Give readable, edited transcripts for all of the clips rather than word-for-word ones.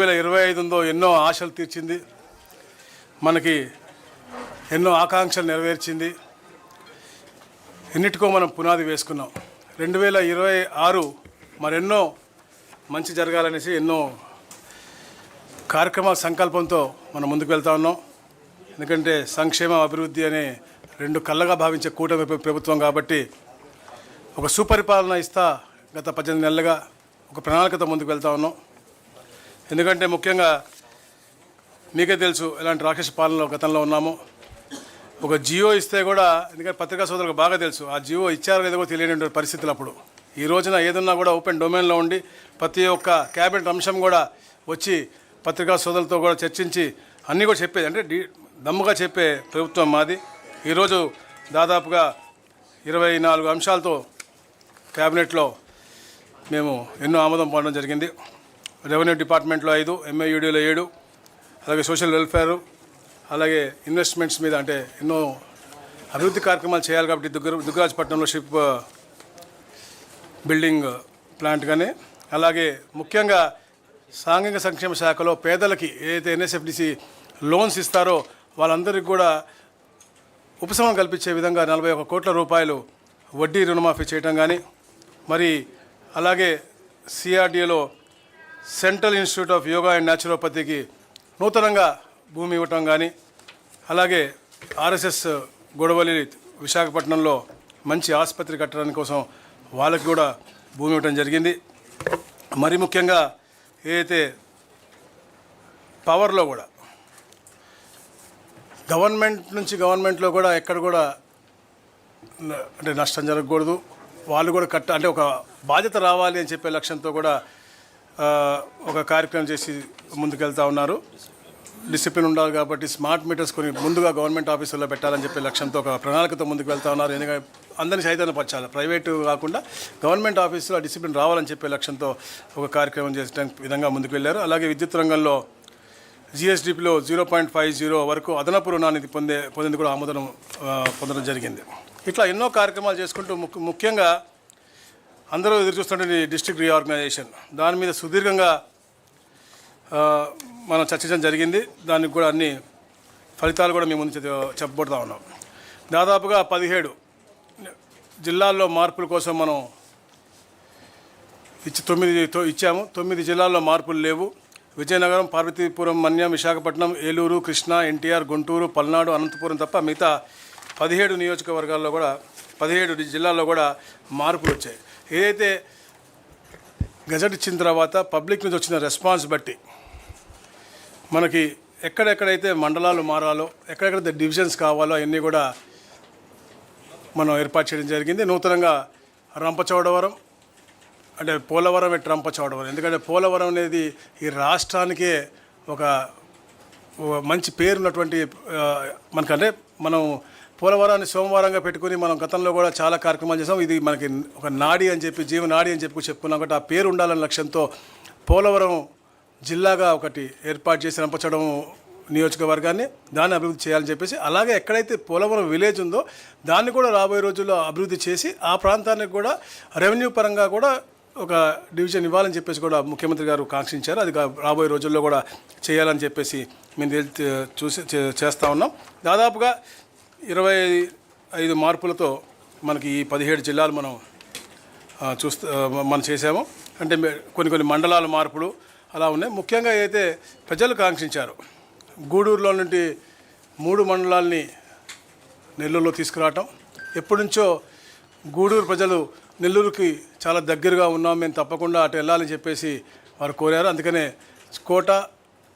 2025 ఉందో ఎన్నో ఆశలు తీర్చింది, మనకి ఎన్నో ఆకాంక్షలు నెరవేర్చింది. ఎన్నిటికో మనం పునాది వేసుకున్నాం. 2026 మరెన్నో మంచి జరగాలనేసి ఎన్నో కార్యక్రమాల సంకల్పంతో మనం ముందుకు వెళ్తా ఉన్నాం. ఎందుకంటే సంక్షేమ అభివృద్ధి అనే రెండు కళ్ళగా భావించే కూటమి ప్రభుత్వం కాబట్టి ఒక సుపరిపాలన ఇస్తా గత 18 నెలలుగా ఒక ప్రణాళికతో ముందుకు వెళ్తా ఉన్నాం. ఎందుకంటే ముఖ్యంగా మీకే తెలుసు ఎలాంటి రాక్షస పాలనలో గతంలో ఉన్నామో. ఒక జియో ఇస్తే కూడా, ఎందుకంటే పత్రికా సోదరులకు బాగా తెలుసు ఆ జియో ఇచ్చారో లేదో తెలియని పరిస్థితులు అప్పుడు. ఈ రోజున ఏదన్నా కూడా ఓపెన్ డొమైన్లో ఉండి ప్రతి ఒక్క క్యాబినెట్ అంశం కూడా వచ్చి పత్రికా సోదరులతో కూడా చర్చించి అన్నీ కూడా చెప్పేది, అంటే దమ్ముగా చెప్పే ప్రభుత్వం మాది. ఈరోజు దాదాపుగా 24 అంశాలతో క్యాబినెట్లో మేము ఎన్నో ఆమోదం పొందడం జరిగింది. రెవెన్యూ డిపార్ట్మెంట్లో 5, ఎంఏయుడిలో 7, అలాగే సోషల్ వెల్ఫేర్, అలాగే ఇన్వెస్ట్మెంట్స్ మీద అంటే ఎన్నో అభివృద్ధి కార్యక్రమాలు చేయాలి కాబట్టి దుగ్గరాజపట్నంలో షిప్ బిల్డింగ్ ప్లాంట్ కానీ, అలాగే ముఖ్యంగా సాంఘిక సంక్షేమ శాఖలో పేదలకి ఏదైతే ఎన్ఎస్ఎఫ్డిసి లోన్స్ ఇస్తారో వాళ్ళందరికీ కూడా ఉపశమనం కల్పించే విధంగా 41 కోట్ల రూపాయలు వడ్డీ రుణమాఫీ చేయడం కానీ, మరి అలాగే సిఆర్డిఏలో central institute of yoga and న్యాచురోపతికి నూతనంగా భూమి ఇవ్వటం కానీ, అలాగే ఆర్ఎస్ఎస్ గొడవలి విశాఖపట్నంలో మంచి ఆసుపత్రి కట్టడానికి కోసం వాళ్ళకి కూడా భూమి ఇవ్వటం జరిగింది. మరి ముఖ్యంగా ఏదైతే పవర్లో కూడా గవర్నమెంట్లో కూడా ఎక్కడ కూడా అంటే నష్టం జరగకూడదు, వాళ్ళు కూడా అంటే ఒక బాధ్యత రావాలి అని చెప్పే లక్ష్యంతో కూడా ఒక కార్యక్రమం చేసి ముందుకెళ్తా ఉన్నారు. డిసిప్లిన్ ఉండాలి కాబట్టి స్మార్ట్ మీటర్స్ కొన్ని ముందుగా గవర్నమెంట్ ఆఫీసుల్లో పెట్టాలని చెప్పే లక్ష్యంతో ఒక ప్రణాళికతో ముందుకు వెళ్తా ఉన్నారు. ఎందుకంటే అందరినీ చైతన్యపరచాలి, ప్రైవేటు కాకుండా గవర్నమెంట్ ఆఫీసులో డిసిప్లిన్ రావాలని చెప్పే లక్ష్యంతో ఒక కార్యక్రమం చేసడానికి విధంగా ముందుకు వెళ్ళారు. అలాగే విద్యుత్ రంగంలో జిఎస్డిపిలో 0.50 వరకు అదనపు రుణాన్ని పొందేందుకు కూడా ఆమోదం పొందడం జరిగింది. ఇట్లా ఎన్నో కార్యక్రమాలు చేసుకుంటూ ముఖ్యంగా అందరూ ఎదురు చూస్తుంటే డిస్ట్రిక్ట్ రీఆర్గనైజేషన్ దాని మీద సుదీర్ఘంగా మనం చర్చించడం జరిగింది. దానికి కూడా అన్ని ఫలితాలు కూడా మేము ముందు చెప్పబోతా ఉన్నాం. దాదాపుగా 17 జిల్లాల్లో మార్పుల కోసం మనం 9 ఇచ్చాము. 9 జిల్లాల్లో మార్పులు లేవు. విజయనగరం, పార్వతీపురం, మన్యం, విశాఖపట్నం, ఏలూరు, కృష్ణా, ఎన్టీఆర్, గుంటూరు, పల్నాడు, అనంతపురం తప్ప మిగతా 17 నియోజకవర్గాల్లో కూడా 17 జిల్లాల్లో కూడా మార్పులు వచ్చాయి. ఏదైతే గజెట్ ఇచ్చిన తర్వాత పబ్లిక్ నుంచి వచ్చిన రెస్పాన్స్ బట్టి మనకి ఎక్కడెక్కడైతే మండలాలు మారాలో, ఎక్కడెక్కడైతే డివిజన్స్ కావాలో అవన్నీ కూడా మనం ఏర్పాటు చేయడం జరిగింది. నూతనంగా రంపచోడవరం అంటే పోలవరం రంపచోడవరం, ఎందుకంటే పోలవరం అనేది ఈ రాష్ట్రానికే ఒక మంచి పేరున్నటువంటి మనకంటే మనం పోలవరాన్ని సోమవారంగా పెట్టుకుని మనం గతంలో కూడా చాలా కార్యక్రమాలు చేసాం. ఇది మనకి ఒక నాడి అని చెప్పి, జీవనాడి అని చెప్పి చెప్పుకున్నాం కాబట్టి ఆ పేరు ఉండాలనే లక్ష్యంతో పోలవరం జిల్లాగా ఒకటి ఏర్పాటు చేసి రంపచోడవరం నియోజకవర్గాన్ని దాన్ని అభివృద్ధి చేయాలని చెప్పేసి, అలాగే ఎక్కడైతే పోలవరం విలేజ్ ఉందో దాన్ని కూడా రాబోయే రోజుల్లో అభివృద్ధి చేసి ఆ ప్రాంతానికి కూడా రెవెన్యూ పరంగా కూడా ఒక డివిజన్ ఇవ్వాలని చెప్పేసి కూడా ముఖ్యమంత్రి గారు కాంక్షించారు. అది రాబోయే రోజుల్లో కూడా చేయాలని చెప్పేసి మేము చేస్తూ ఉన్నాం. దాదాపుగా 25 మార్పులతో మనకి ఈ 17 జిల్లాలు మనం చేసాము. అంటే కొన్ని మండలాల మార్పులు అలా ఉన్నాయి. ముఖ్యంగా అయితే ప్రజలు కాంక్షించారు, గూడూరులో నుండి 3 మండలాల్ని నెల్లూరులో తీసుకురావటం. ఎప్పటి నుంచో గూడూరు ప్రజలు నెల్లూరుకి చాలా దగ్గరగా ఉన్నాం, మేము తప్పకుండా అటు వెళ్ళాలని చెప్పేసి వారు కోరారు. అందుకనే కోట,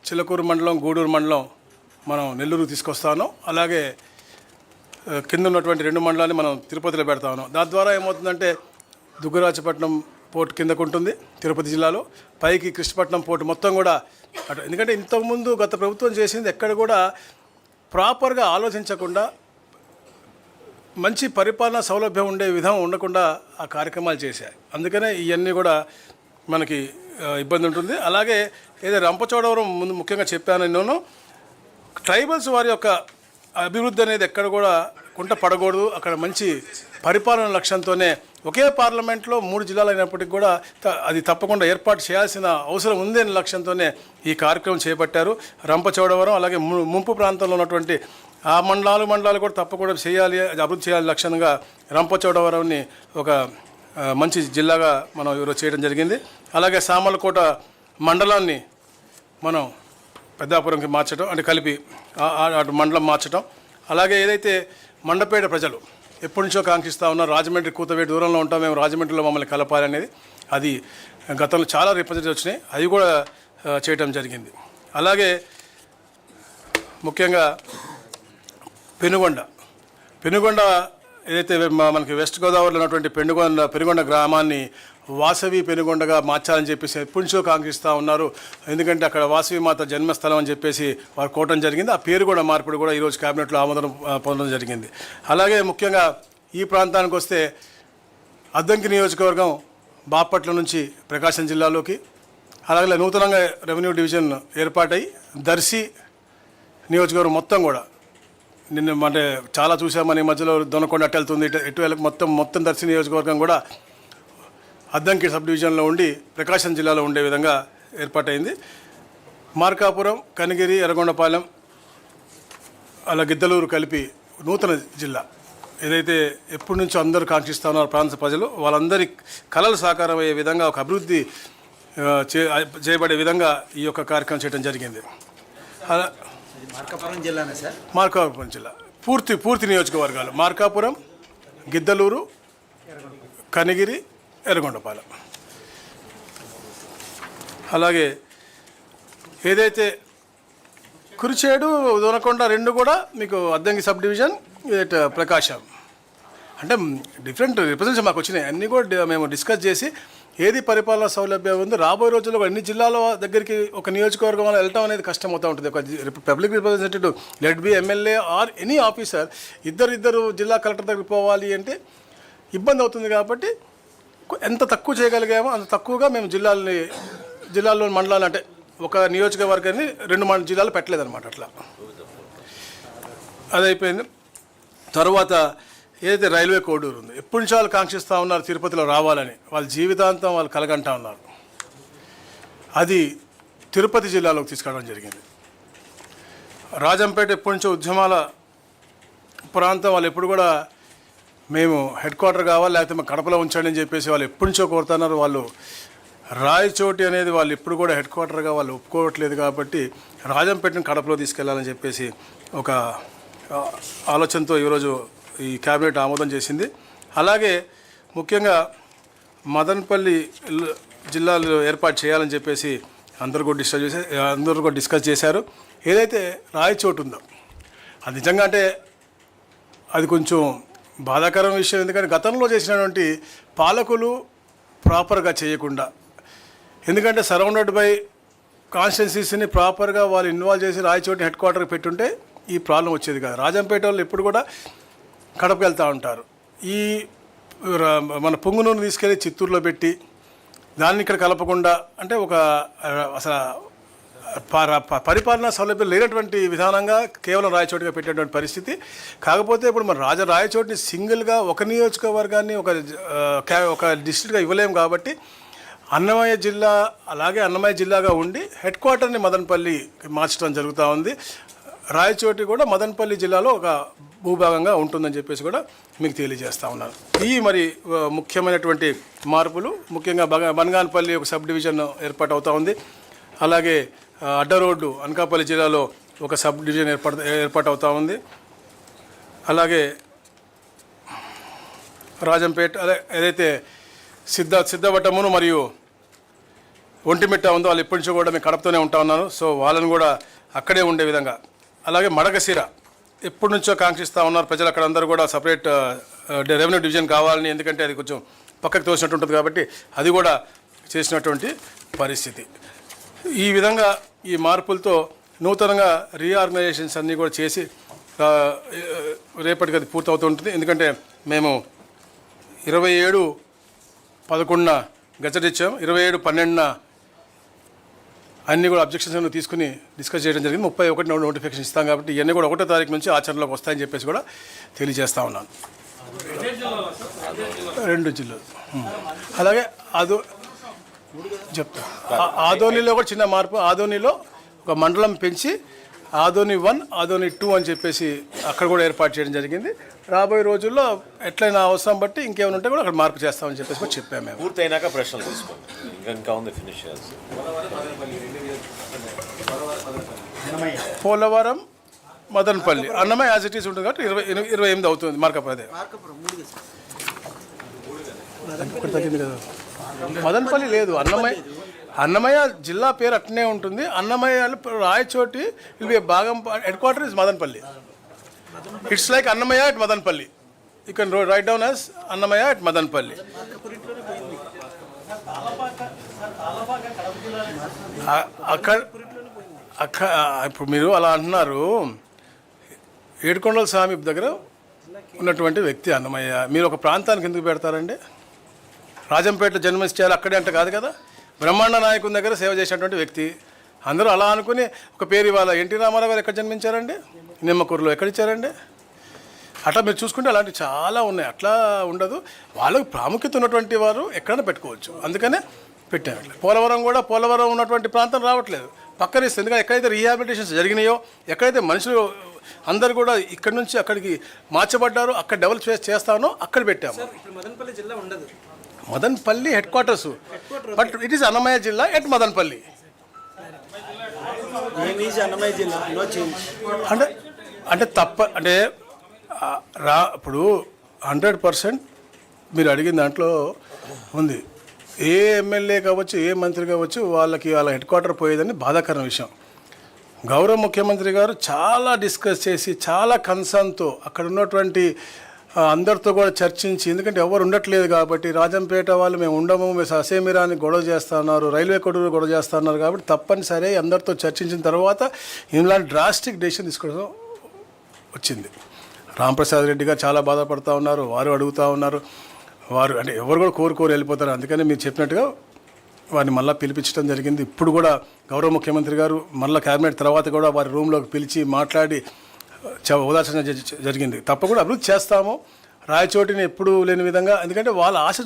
చిలకూరు మండలం, గూడూరు మండలం మనం నెల్లూరు తీసుకొస్తాను. అలాగే కింద ఉన్నటువంటి 2 మండలాన్ని మనం తిరుపతిలో పెడతా ఉన్నాం. దాని ద్వారా ఏమవుతుందంటే దుగ్గరాజపట్నం పోర్టు కిందకు ఉంటుంది తిరుపతి జిల్లాలో, పైకి కృష్ణపట్నం పోర్టు మొత్తం కూడా అటు. ఎందుకంటే ఇంతకుముందు గత ప్రభుత్వం చేసింది ఎక్కడ కూడా ప్రాపర్గా ఆలోచించకుండా, మంచి పరిపాలనా సౌలభ్యం ఉండే విధం ఉండకుండా ఆ కార్యక్రమాలు చేశాయి. అందుకనే ఇవన్నీ కూడా మనకి ఇబ్బంది ఉంటుంది. అలాగే ఏదో రంపచోడవరం ముందు ముఖ్యంగా చెప్పాను నేను, ట్రైబల్స్ వారి యొక్క అభివృద్ధి అనేది ఎక్కడ కూడా కుంట పడకూడదు, అక్కడ మంచి పరిపాలన లక్ష్యంతోనే ఒకే పార్లమెంట్లో 3 జిల్లాలు అయినప్పటికీ కూడా అది తప్పకుండా ఏర్పాటు చేయాల్సిన అవసరం ఉంది అనే లక్ష్యంతోనే ఈ కార్యక్రమం చేపట్టారు. రంపచోడవరం అలాగే ముంపు ప్రాంతంలో ఉన్నటువంటి ఆ మండలాలు కూడా తప్పకుండా చేయాలి, అభివృద్ధి చేయాలి లక్ష్యంగా రంపచోడవరంని ఒక మంచి జిల్లాగా మనం ఈరోజు చేయడం జరిగింది. అలాగే సామర్లకోట మండలాన్ని మనం పెద్దాపురంకి మార్చడం అంటే కలిపి అటు మండలం మార్చడం. అలాగే ఏదైతే మండపేట ప్రజలు ఎప్పటి నుంచో కాంక్షిస్తూ ఉన్నారు, రాజమండ్రి కూతవేటి దూరంలో ఉంటాం మేము, రాజమండ్రిలో మమ్మల్ని కలపాలి అనేది, అది గతంలో చాలా రిప్రజెంటేటివ్ వచ్చినాయి, అవి కూడా చేయటం జరిగింది. అలాగే ముఖ్యంగా పెనుగొండ ఏదైతే మనకి వెస్ట్ గోదావరిలో ఉన్నటువంటి పెనుగొండ గ్రామాన్ని వాసవి పెనుగొండగా మార్చాలని చెప్పేసి ఎప్పటి నుంచో కాంక్షిస్తూ ఉన్నారు. ఎందుకంటే అక్కడ వాసవి మాత జన్మస్థలం అని చెప్పేసి వారు కోవడం జరిగింది. ఆ పేరు కూడా మార్పిడి కూడా ఈరోజు క్యాబినెట్లో ఆమోదం పొందడం జరిగింది. అలాగే ముఖ్యంగా ఈ ప్రాంతానికి వస్తే అద్దంకి నియోజకవర్గం బాపట్ల నుంచి ప్రకాశం జిల్లాలోకి, అలాగే నూతనంగా రెవెన్యూ డివిజన్ ఏర్పాటై దర్శి నియోజకవర్గం మొత్తం కూడా నిన్న అంటే చాలా చూసామని మధ్యలో దొనకొండ అటు వెళ్తుంది, ఇటు వెళ్ళక మొత్తం దర్శి నియోజకవర్గం కూడా అద్దంకి సబ్ డివిజన్లో ఉండి ప్రకాశం జిల్లాలో ఉండే విధంగా ఏర్పాటైంది. మార్కాపురం, కనిగిరి, ఎర్రగొండపాలెం అలా గిద్దలూరు కలిపి నూతన జిల్లా ఏదైతే ఎప్పటి నుంచో అందరూ కాంక్షిస్తూ ఉన్నారు ప్రాంత ప్రజలు, వాళ్ళందరి కళలు సాకారం అయ్యే విధంగా ఒక అభివృద్ధి చేయబడే విధంగా ఈ యొక్క కార్యక్రమం చేయడం జరిగింది. మార్కాపురం జిల్లానే సార్? మార్కాపురం జిల్లా పూర్తి నియోజకవర్గాలు మార్కాపురం, గిద్దలూరు, కనిగిరి, ఎర్రగొండపాలెం. అలాగే ఏదైతే కురిచేడు, దొనకొండ రెండు కూడా మీకు అద్దంకి సబ్ డివిజన్, ప్రకాశం అంటే డిఫరెంట్ రిప్రజెంటేషన్ మాకు వచ్చినాయి. అన్నీ కూడా మేము డిస్కస్ చేసి ఏది పరిపాలన సౌలభ్యం ఉందో రాబోయే రోజుల్లో అన్ని జిల్లాల దగ్గరికి ఒక నియోజకవర్గం వల్ల వెళ్ళటం అనేది కష్టం అవుతూ ఉంటుంది. ఒక public representative let be MLA or any officer ఇద్దరు జిల్లా కలెక్టర్ దగ్గరికి పోవాలి అంటే ఇబ్బంది అవుతుంది. కాబట్టి ఎంత తక్కువ చేయగలిగామో అంత తక్కువగా మేము జిల్లాల్లో మండలాలు అంటే ఒక నియోజకవర్గాన్ని 2 జిల్లాలు పెట్టలేదన్నమాట. అట్లా అది అయిపోయింది. తర్వాత ఏదైతే రైల్వే కోడూరు ఉంది, ఎప్పటి నుంచి వాళ్ళు కాంక్షిస్తూ ఉన్నారు తిరుపతిలో రావాలని, వాళ్ళ జీవితాంతం వాళ్ళు కలగంటా ఉన్నారు. అది తిరుపతి జిల్లాలోకి తీసుకురావడం జరిగింది. రాజంపేట ఎప్పటి నుంచో ఉద్యమాల ప్రాంతం, వాళ్ళు ఎప్పుడు కూడా మేము హెడ్ క్వార్టర్ కావాలి లేకపోతే మా కడపలో ఉంచండి అని చెప్పేసి వాళ్ళు ఎప్పటి నుంచో కోరుతున్నారు. వాళ్ళు రాయచోటి అనేది వాళ్ళు ఎప్పుడు కూడా హెడ్ క్వార్టర్గా వాళ్ళు ఒప్పుకోవట్లేదు. కాబట్టి రాజంపేటను కడపలో తీసుకెళ్లాలని చెప్పేసి ఒక ఆలోచనతో ఈరోజు ఈ క్యాబినెట్ ఆమోదం చేసింది. అలాగే ముఖ్యంగా మదనపల్లి జిల్లాలో ఏర్పాటు చేయాలని చెప్పేసి అందరూ కూడా డిస్కస్ చేశారు. ఏదైతే రాయచోటు ఉందో అది నిజంగా అంటే అది కొంచెం బాధాకరం విషయం. ఎందుకంటే గతంలో చేసినటువంటి పాలకులు ప్రాపర్గా చేయకుండా, ఎందుకంటే సరౌండెడ్ బై కాన్స్టిట్యున్సీస్ని ప్రాపర్గా వాళ్ళు ఇన్వాల్వ్ చేసి రాయచోటిని హెడ్ క్వార్టర్కి పెట్టుంటే ఈ ప్రాబ్లం వచ్చేది కాదు. రాజంపేట వాళ్ళు ఎప్పుడు కూడా కడపకు వెళ్తూ ఉంటారు. ఈ మన పొంగునూరుని తీసుకెళ్ళి చిత్తూరులో పెట్టి దాన్ని ఇక్కడ కలపకుండా అంటే ఒక అసలు పరిపాలనా సౌలభ్యం లేనటువంటి విధానంగా కేవలం రాయచోటిగా పెట్టేటువంటి పరిస్థితి. కాకపోతే ఇప్పుడు మన రాయచోటిని సింగిల్గా ఒక నియోజకవర్గాన్ని ఒక డిస్ట్రిక్ట్గా ఇవ్వలేము. కాబట్టి అన్నమయ్య జిల్లా అలాగే అన్నమయ్య జిల్లాగా ఉండి హెడ్ క్వార్టర్ని మదనపల్లి మార్చడం జరుగుతూ ఉంది. రాయచోటి కూడా మదనపల్లి జిల్లాలో ఒక భూభాగంగా ఉంటుందని చెప్పేసి కూడా మీకు తెలియజేస్తూ ఉన్నాను. ఈ మరి ముఖ్యమైనటువంటి మార్పులు ముఖ్యంగా బనగానపల్లి ఒక సబ్ డివిజన్ ఏర్పాటు అవుతూ ఉంది. అలాగే అడ్డ రోడ్డు అనకాపల్లి జిల్లాలో ఒక సబ్ డివిజన్ ఏర్పాటు అవుతూ ఉంది. అలాగే రాజంపేట ఏదైతే సిద్ధవటమును మరియు ఒంటిమిట్ట ఉందో వాళ్ళు ఎప్పటి నుంచో కూడా మేము కడపతోనే ఉంటా ఉన్నాను. సో వాళ్ళని కూడా అక్కడే ఉండే విధంగా, అలాగే మడకశిర ఎప్పటి నుంచో కాంక్షిస్తూ ఉన్నారు ప్రజలు, అక్కడ అందరూ కూడా సపరేట్ రెవెన్యూ డివిజన్ కావాలని, ఎందుకంటే అది కొంచెం పక్కకు తోసినట్టు ఉంటుంది కాబట్టి అది కూడా చేసినటువంటి పరిస్థితి. ఈ విధంగా ఈ మార్పులతో నూతనంగా రీఆర్గనైజేషన్స్ అన్నీ కూడా చేసి రేపటికి అది పూర్తవుతూ ఉంటుంది. ఎందుకంటే మేము 27/11 గజెట్ ఇచ్చాము, 27/12 అన్నీ కూడా అబ్జెక్షన్స్ తీసుకుని డిస్కస్ చేయడం జరిగింది. 31 నోటిఫికేషన్ ఇస్తాం కాబట్టి ఇవన్నీ కూడా 1వ తారీఖు నుంచి ఆచరణలోకి వస్తాయని చెప్పేసి కూడా తెలియజేస్తూ ఉన్నాను. 2 జిల్లాలు. అలాగే చెప్తా ఆదోనిలో కూడా చిన్న మార్పు. ఆదోనిలో ఒక మండలం పెంచి ఆదోని 1, ఆదోని 2 అని చెప్పేసి అక్కడ కూడా ఏర్పాటు చేయడం జరిగింది. రాబోయే రోజుల్లో ఎట్లయినా అవసరం బట్టి ఇంకేమైనా ఉంటే కూడా అక్కడ మార్పు చేస్తామని చెప్పేసి కూడా చెప్పాము మేము. పూర్తయినాక ప్రశ్నలు తీసుకోండి, ఇంకా ఉంది ఫినిష్ చేయాల్సి. Polavaram, Madanapalle, Annamayya as it is ఉంటుంది కాబట్టి 28 అవుతుంది. మార్కప్ అదే ఒకటి తగ్గింది కదా. మదనపల్లి లేదు, అన్నమయ్య జిల్లా పేరు అట్నే ఉంటుంది. అన్నమయ్య రాయచోటి విల్ బి భాగం, head quarter is Madanapalle. It's like Annamayya at Madanapalle. You can write down as Annamayya at Madanapalle. ఇప్పుడు మీరు అలా అంటున్నారు. ఏడుకొండల స్వామి దగ్గర ఉన్నటువంటి వ్యక్తి అన్నమయ్య. మీరు ఒక ప్రాంతానికి ఎందుకు పెడతారండి? రాజంపేటలో జన్మించారు అక్కడే అంటే కాదు కదా. బ్రహ్మాండ నాయకుని దగ్గర సేవ చేసినటువంటి వ్యక్తి. అందరూ అలా అనుకుని ఒక పేరు ఇవాళ. ఎన్టీ రామారావు గారు ఎక్కడ జన్మించారండి? నిమ్మకూరులో. ఎక్కడ ఇచ్చారండి? అట్లా మీరు చూసుకుంటే అలాంటివి చాలా ఉన్నాయి. అట్లా ఉండదు. వాళ్ళకు ప్రాముఖ్యత ఉన్నటువంటి వారు ఎక్కడైనా పెట్టుకోవచ్చు. అందుకనే పెట్టారు. పోలవరం ఉన్నటువంటి ప్రాంతం రావట్లేదు, పక్కన ఇస్తుంది. ఎందుకంటే ఎక్కడైతే రీహాబిలిటేషన్స్ జరిగినాయో, ఎక్కడైతే మనుషులు అందరు కూడా ఇక్కడ నుంచి అక్కడికి మార్చబడ్డారో, అక్కడ డెవలప్ చేస్తానో అక్కడ పెట్టాము. మదనపల్లి జిల్లా ఉండదు. Madanapalle head quarters, but it is Annamayya జిల్లా ఎట్ మదనపల్లి. అంటే ఇప్పుడు 100% మీరు అడిగిన దాంట్లో ఉంది. ఏ ఎమ్మెల్యే కావచ్చు, ఏ మంత్రి కావచ్చు, వాళ్ళ హెడ్ క్వార్టర్ పోయేదని బాధాకరమైన విషయం. గౌరవ ముఖ్యమంత్రి గారు చాలా డిస్కస్ చేసి, చాలా కన్సర్న్తో అక్కడ ఉన్నటువంటి అందరితో కూడా చర్చించి, ఎందుకంటే ఎవరు ఉండట్లేదు కాబట్టి, రాజంపేట వాళ్ళు మేము ఉండము, మేము అసేమిరాని గొడవ చేస్తున్నారు, రైల్వే కొడుకు గొడవ చేస్తున్నారు కాబట్టి తప్పనిసరి అందరితో చర్చించిన తర్వాత ఇలాంటి డ్రాస్టిక్ డెసిషన్ తీసుకోవడం వచ్చింది. రాంప్రసాద్ రెడ్డి గారు చాలా బాధపడుతూ ఉన్నారు. వారు అడుగుతూ ఉన్నారు. వారు అంటే ఎవరు కూడా కోరు వెళ్ళిపోతారు. అందుకని మీరు చెప్పినట్టుగా వారిని మళ్ళీ పిలిపించడం జరిగింది. ఇప్పుడు కూడా గౌరవ ముఖ్యమంత్రి గారు మళ్ళీ క్యాబినెట్ తర్వాత కూడా వారి రూమ్లోకి పిలిచి మాట్లాడి ఉదాసన జరిగింది. తప్పకుండా అభివృద్ధి చేస్తాము. రాయచోటిని ఎప్పుడు లేని విధంగా, ఎందుకంటే వాళ్ళ ఆశ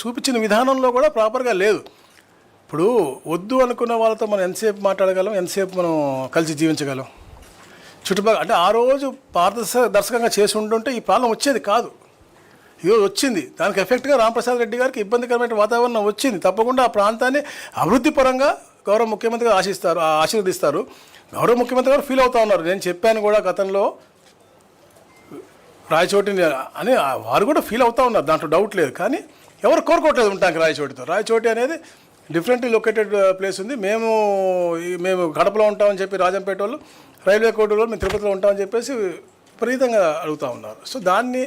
చూపించిన విధానంలో కూడా ప్రాపర్గా లేదు. ఇప్పుడు వద్దు అనుకున్న వాళ్ళతో మనం ఎంతసేపు మాట్లాడగలం, ఎంతసేపు మనం కలిసి జీవించగలం? చుట్టుపక్కల అంటే ఆ రోజు పారదర్శకంగా చేసి ఉంటుంటే ఈ ప్రాబ్లం వచ్చేది కాదు. ఈరోజు వచ్చింది. దానికి ఎఫెక్ట్గా రాంప్రసాద్ రెడ్డి గారికి ఇబ్బందికరమైన వాతావరణం వచ్చింది. తప్పకుండా ఆ ప్రాంతాన్ని అభివృద్ధి పరంగా గౌరవ ముఖ్యమంత్రి గారు ఆశీర్వదిస్తారు. గౌరవ ముఖ్యమంత్రి గారు ఫీల్ అవుతూ ఉన్నారు. నేను చెప్పాను కూడా గతంలో రాయచోటిని అని, వారు కూడా ఫీల్ అవుతూ ఉన్నారు, దాంట్లో డౌట్ లేదు. కానీ ఎవరు కోరుకోవట్లేదు ఉంటానికి రాయచోటితో. రాయచోటి అనేది డిఫరెంట్లీ లొకేటెడ్ ప్లేస్ ఉంది. మేము కడపలో ఉంటామని చెప్పి రాజంపేట వాళ్ళు, రైల్వే కోర్టులో మేము తిరుపతిలో ఉంటామని చెప్పేసి విపరీతంగా అడుగుతూ ఉన్నారు. సో దాన్ని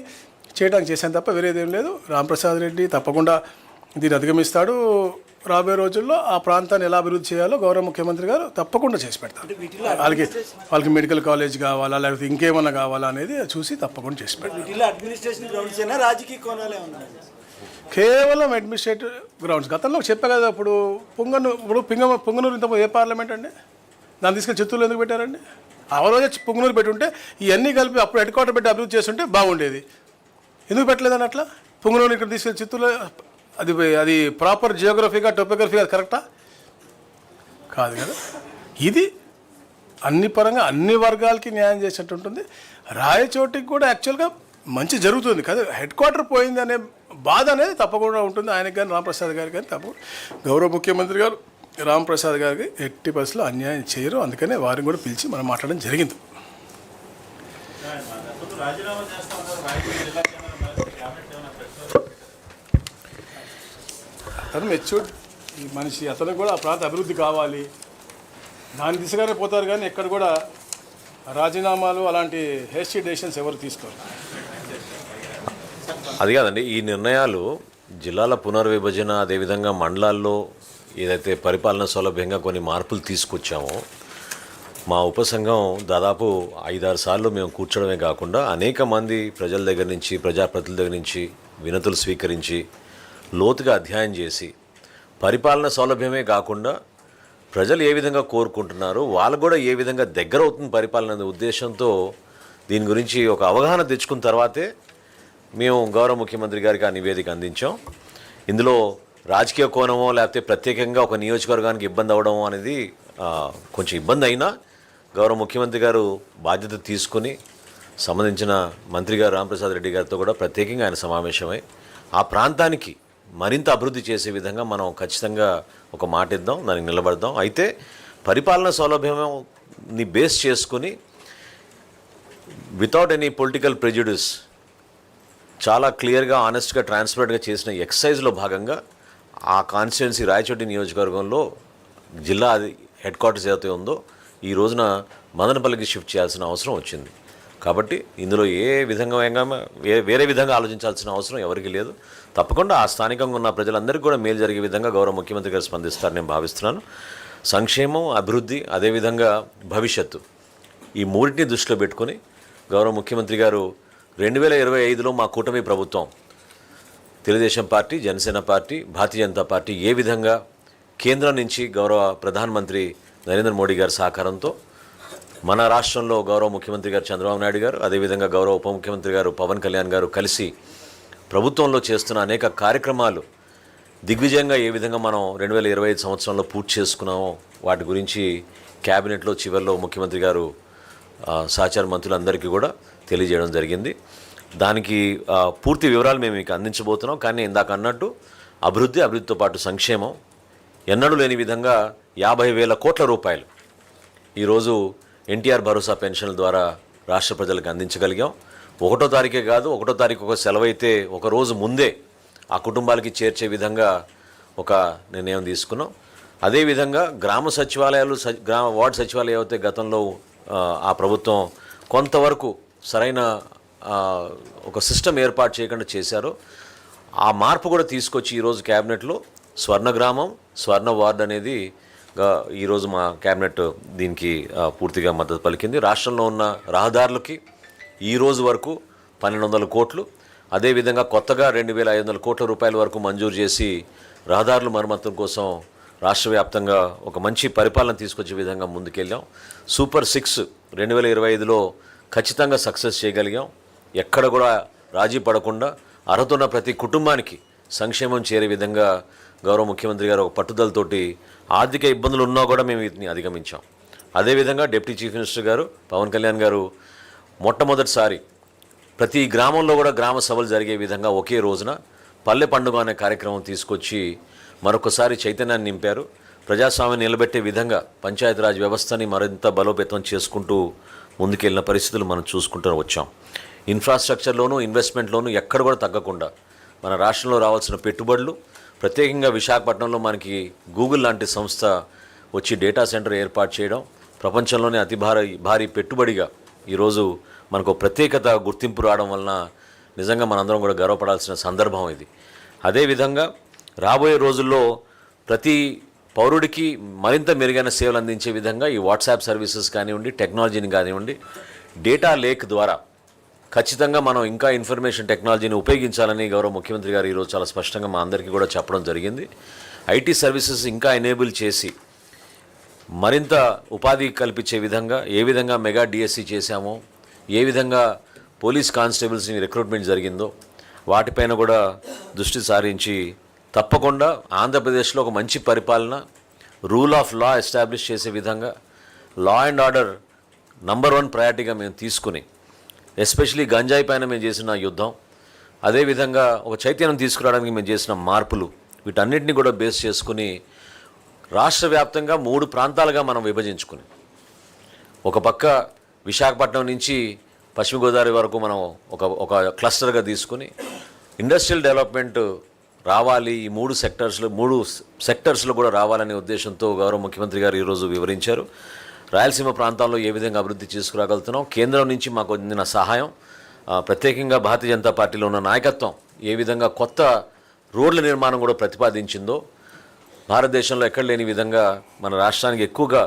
చేయడానికి చేశాను తప్ప వేరేదేం లేదు. రాంప్రసాద్ రెడ్డి తప్పకుండా దీన్ని అధిగమిస్తాడు. రాబోయే రోజుల్లో ఆ ప్రాంతాన్ని ఎలా అభివృద్ధి చేయాలో గౌరవ ముఖ్యమంత్రి గారు తప్పకుండా చేసి పెడతారు. వాళ్ళకి మెడికల్ కాలేజ్ కావాలా, లేకపోతే ఇంకేమన్నా కావాలా అనేది చూసి తప్పకుండా చేసి పెడతారు. కేవలం అడ్మినిస్ట్రేటివ్ గ్రౌండ్స్. గతంలో చెప్పా కదా, ఇప్పుడు పొంగనూరు ఇంత ఏ పార్లమెంట్ అండి? దాన్ని తీసుకెళ్ళి చిత్తూరులో ఎందుకు పెట్టారండి? ఆ రోజే పొంగనూరు పెట్టుంటే ఇవన్నీ కలిపి అప్పుడు హెడ్ క్వార్టర్ పెట్టి అభివృద్ధి చేస్తుంటే బాగుండేది. ఎందుకు పెట్టలేదని అట్లా? పొంగనూరు ఇక్కడ తీసుకెళ్ళి చిత్తూరులో అది ప్రాపర్ జియోగ్రఫీగా, టోపోగ్రఫీగా కరెక్టా? కాదు కదా. ఇది అన్ని పరంగా అన్ని వర్గాలకి న్యాయం చేసినట్టు ఉంటుంది. రాయచోటికి కూడా యాక్చువల్గా మంచి జరుగుతుంది కదా. హెడ్ క్వార్టర్ పోయింది అనే బాధ అనేది తప్పకుండా ఉంటుంది ఆయనకి కానీ, రాంప్రసాద్ గారికి కానీ. తప్పకుండా గౌరవ ముఖ్యమంత్రి గారు రాంప్రసాద్ గారికి ఎట్టి పరిస్థితుల్లో అన్యాయం చేయరు. అందుకనే వారిని కూడా పిలిచి మనం మాట్లాడడం జరిగింది. అతను మెచ్యూర్డ్ ఈ మనిషి, అతను కూడా ఆ ప్రాంత అభివృద్ధి కావాలి, దాని దిశగానే పోతారు. కానీ ఎక్కడ కూడా రాజీనామాలు అలాంటి హేస్టీ డెసిషన్స్ ఎవరు తీసుకోరు. అది కాదండి, ఈ నిర్ణయాలు జిల్లాల పునర్విభజన, అదేవిధంగా మండలాల్లో ఏదైతే పరిపాలన సౌలభ్యంగా కొన్ని మార్పులు తీసుకొచ్చామో, మా ఉపసంఘం దాదాపు 5-6 సార్లు మేము కూర్చోడమే కాకుండా అనేక మంది ప్రజల దగ్గర నుంచి, ప్రజాప్రతినిధుల దగ్గర నుంచి వినతులు స్వీకరించి లోతుగా అధ్యయనం చేసి, పరిపాలన సౌలభ్యమే కాకుండా ప్రజలు ఏ విధంగా కోరుకుంటున్నారు, వాళ్ళకు కూడా ఏ విధంగా దగ్గర అవుతుంది పరిపాలన అనే ఉద్దేశంతో దీని గురించి ఒక అవగాహన తెచ్చుకున్న తర్వాతే మేము గౌరవ ముఖ్యమంత్రి గారికి ఆ నివేదిక అందించాం. ఇందులో రాజకీయ కోణమో లేకపోతే ప్రత్యేకంగా ఒక నియోజకవర్గానికి ఇబ్బంది అవ్వడం అనేది కొంచెం ఇబ్బంది అయినా గౌరవ ముఖ్యమంత్రి గారు బాధ్యత తీసుకుని సంబంధించిన మంత్రి గారు రాంప్రసాద్ రెడ్డి గారితో కూడా ప్రత్యేకంగా ఆయన సమావేశమై ఆ ప్రాంతానికి మరింత అభివృద్ధి చేసే విధంగా మనం ఖచ్చితంగా ఒక మాట ఇద్దాం, దానికి నిలబడదాం. అయితే పరిపాలన సౌలభ్యంని బేస్ చేసుకుని వితౌట్ ఎనీ పొలిటికల్ ప్రెజుడిస్ చాలా క్లియర్గా, ఆనెస్ట్గా, ట్రాన్స్పరెంట్గా చేసిన ఎక్సర్సైజ్లో భాగంగా ఆ కాన్స్టిట్యున్సీ రాయచోటి నియోజకవర్గంలో జిల్లా హెడ్ క్వార్టర్స్ ఏదైతే ఉందో ఈ రోజున మదనపల్లికి షిఫ్ట్ చేయాల్సిన అవసరం వచ్చింది. కాబట్టి ఇందులో వేరే విధంగా ఆలోచించాల్సిన అవసరం ఎవరికి లేదు. తప్పకుండా ఆ స్థానికంగా ఉన్న ప్రజలందరికీ కూడా మేలు జరిగే విధంగా గౌరవ ముఖ్యమంత్రి గారు స్పందిస్తారని నేను భావిస్తున్నాను. సంక్షేమం, అభివృద్ధి, అదేవిధంగా భవిష్యత్తు, ఈ మూడింటిని దృష్టిలో పెట్టుకొని గౌరవ ముఖ్యమంత్రి గారు 2025లో మా కూటమి ప్రభుత్వం Telugu Desam party, Janasena party, Bharatiya Janata party ఏ విధంగా కేంద్రం నుంచి గౌరవ ప్రధానమంత్రి నరేంద్ర మోడీ గారి సహకారంతో మన రాష్ట్రంలో గౌరవ ముఖ్యమంత్రి గారు చంద్రబాబు నాయుడు గారు, అదేవిధంగా గౌరవ ఉప ముఖ్యమంత్రి గారు పవన్ కళ్యాణ్ గారు కలిసి ప్రభుత్వంలో చేస్తున్న అనేక కార్యక్రమాలు దిగ్విజయంగా ఏ విధంగా మనం 2025 సంవత్సరంలో పూర్తి చేసుకున్నామో వాటి గురించి క్యాబినెట్లో చివరిలో ముఖ్యమంత్రి గారు సహచార మంత్రులందరికీ కూడా తెలియజేయడం జరిగింది. దానికి పూర్తి వివరాలు మేము మీకు అందించబోతున్నాం. కానీ ఇందాక అన్నట్టు అభివృద్ధితో పాటు సంక్షేమం ఎన్నడూ లేని విధంగా 50,000 కోట్ల రూపాయలు ఈరోజు ఎన్టీఆర్ భరోసా పెన్షన్ల ద్వారా రాష్ట్ర ప్రజలకు అందించగలిగాం. 1వ తారీఖే కాదు, 1వ తారీఖు ఒక సెలవు అయితే ఒక రోజు ముందే ఆ కుటుంబాలకి చేర్చే విధంగా ఒక నిర్ణయం తీసుకున్నాం. అదేవిధంగా గ్రామ సచివాలయాలు, వార్డు సచివాలయాలు అయితే గతంలో ఆ ప్రభుత్వం కొంతవరకు సరైన ఒక సిస్టమ్ ఏర్పాటు చేయకుండా చేశారో ఆ మార్పు కూడా తీసుకొచ్చి ఈరోజు క్యాబినెట్లో స్వర్ణ గ్రామం, స్వర్ణ వార్డు అనేది ఈరోజు మా క్యాబినెట్ దీనికి పూర్తిగా మద్దతు పలికింది. రాష్ట్రంలో ఉన్న రహదారులకి ఈరోజు వరకు 1,200 కోట్లు, అదేవిధంగా కొత్తగా 2,500 కోట్ల రూపాయల వరకు మంజూరు చేసి రహదారుల మరమ్మతుల కోసం రాష్ట్ర వ్యాప్తంగా ఒక మంచి పరిపాలన తీసుకొచ్చే విధంగా ముందుకెళ్ళాం. సూపర్ 6 2025లో ఖచ్చితంగా సక్సెస్ చేయగలిగాం. ఎక్కడ కూడా రాజీ పడకుండా అర్హత ఉన్న ప్రతి కుటుంబానికి సంక్షేమం చేరే విధంగా గౌరవ ముఖ్యమంత్రి గారు ఒక పట్టుదలతోటి ఆర్థిక ఇబ్బందులు ఉన్నా కూడా మేము వీటిని అధిగమించాం. అదేవిధంగా డిప్యూటీ చీఫ్ మినిస్టర్ గారు పవన్ కళ్యాణ్ గారు మొట్టమొదటిసారి ప్రతి గ్రామంలో కూడా గ్రామ సభలు జరిగే విధంగా ఒకే రోజున పల్లె పండుగ అనే కార్యక్రమం తీసుకొచ్చి మరొకసారి చైతన్యాన్ని నింపారు. ప్రజాస్వామ్యం నిలబెట్టే విధంగా పంచాయతీరాజ్ వ్యవస్థని మరింత బలోపేతం చేసుకుంటూ ముందుకెళ్ళిన పరిస్థితులు మనం చూసుకుంటూ వచ్చాం. ఇన్ఫ్రాస్ట్రక్చర్లోనూ, ఇన్వెస్ట్మెంట్లోనూ ఎక్కడ కూడా తగ్గకుండా మన రాష్ట్రంలో రావాల్సిన పెట్టుబడులు, ప్రత్యేకంగా విశాఖపట్నంలో మనకి గూగుల్ లాంటి సంస్థ వచ్చి డేటా సెంటర్ ఏర్పాటు చేయడం, ప్రపంచంలోనే అతి భారీ పెట్టుబడిగా ఈరోజు మనకు ప్రత్యేకత గుర్తింపు రావడం వలన నిజంగా మనందరం కూడా గర్వపడాల్సిన సందర్భం ఇది. అదేవిధంగా రాబోయే రోజుల్లో ప్రతి పౌరుడికి మరింత మెరుగైన సేవలు అందించే విధంగా ఈ వాట్సాప్ సర్వీసెస్ కానివ్వండి, టెక్నాలజీని కానివ్వండి, డేటా లేక్ ద్వారా ఖచ్చితంగా మనం ఇంకా ఇన్ఫర్మేషన్ టెక్నాలజీని ఉపయోగించాలని గౌరవ ముఖ్యమంత్రి గారు ఈరోజు చాలా స్పష్టంగా మా అందరికీ కూడా చెప్పడం జరిగింది. ఐటీ సర్వీసెస్ ఇంకా ఎనేబుల్ చేసి మరింత ఉపాధి కల్పించే విధంగా ఏ విధంగా మెగా డిఎస్సి చేశామో, ఏ విధంగా పోలీస్ కానిస్టేబుల్స్ని రిక్రూట్మెంట్ జరిగిందో వాటిపైన కూడా దృష్టి సారించి తప్పకుండా ఆంధ్రప్రదేశ్లో ఒక మంచి పరిపాలన, రూల్ ఆఫ్ లా ఎస్టాబ్లిష్ చేసే విధంగా లా అండ్ ఆర్డర్ నంబర్ 1 ప్రయారిటీగా మేము తీసుకుని, ఎస్పెషలీ గంజాయి పైన మేము చేసిన యుద్ధం, అదేవిధంగా ఒక చైతన్యం తీసుకురావడానికి మేము చేసిన మార్పులు, వీటన్నిటిని కూడా బేస్ చేసుకుని రాష్ట్ర వ్యాప్తంగా 3 ప్రాంతాలుగా మనం విభజించుకుని, ఒక పక్క విశాఖపట్నం నుంచి పశ్చిమ గోదావరి వరకు మనం ఒక క్లస్టర్గా తీసుకుని ఇండస్ట్రియల్ డెవలప్మెంట్ రావాలి, ఈ 3 సెక్టర్స్లో కూడా రావాలనే ఉద్దేశంతో గౌరవ ముఖ్యమంత్రి గారు ఈరోజు వివరించారు. రాయలసీమ ప్రాంతాల్లో ఏ విధంగా అభివృద్ధి తీసుకురాగలుగుతున్నాం, కేంద్రం నుంచి మాకు అందిన సహాయం, ప్రత్యేకంగా భారతీయ జనతా పార్టీలో ఉన్న నాయకత్వం ఏ విధంగా కొత్త రోడ్ల నిర్మాణం కూడా ప్రతిపాదించిందో, భారతదేశంలో ఎక్కడ లేని విధంగా మన రాష్ట్రానికి ఎక్కువగా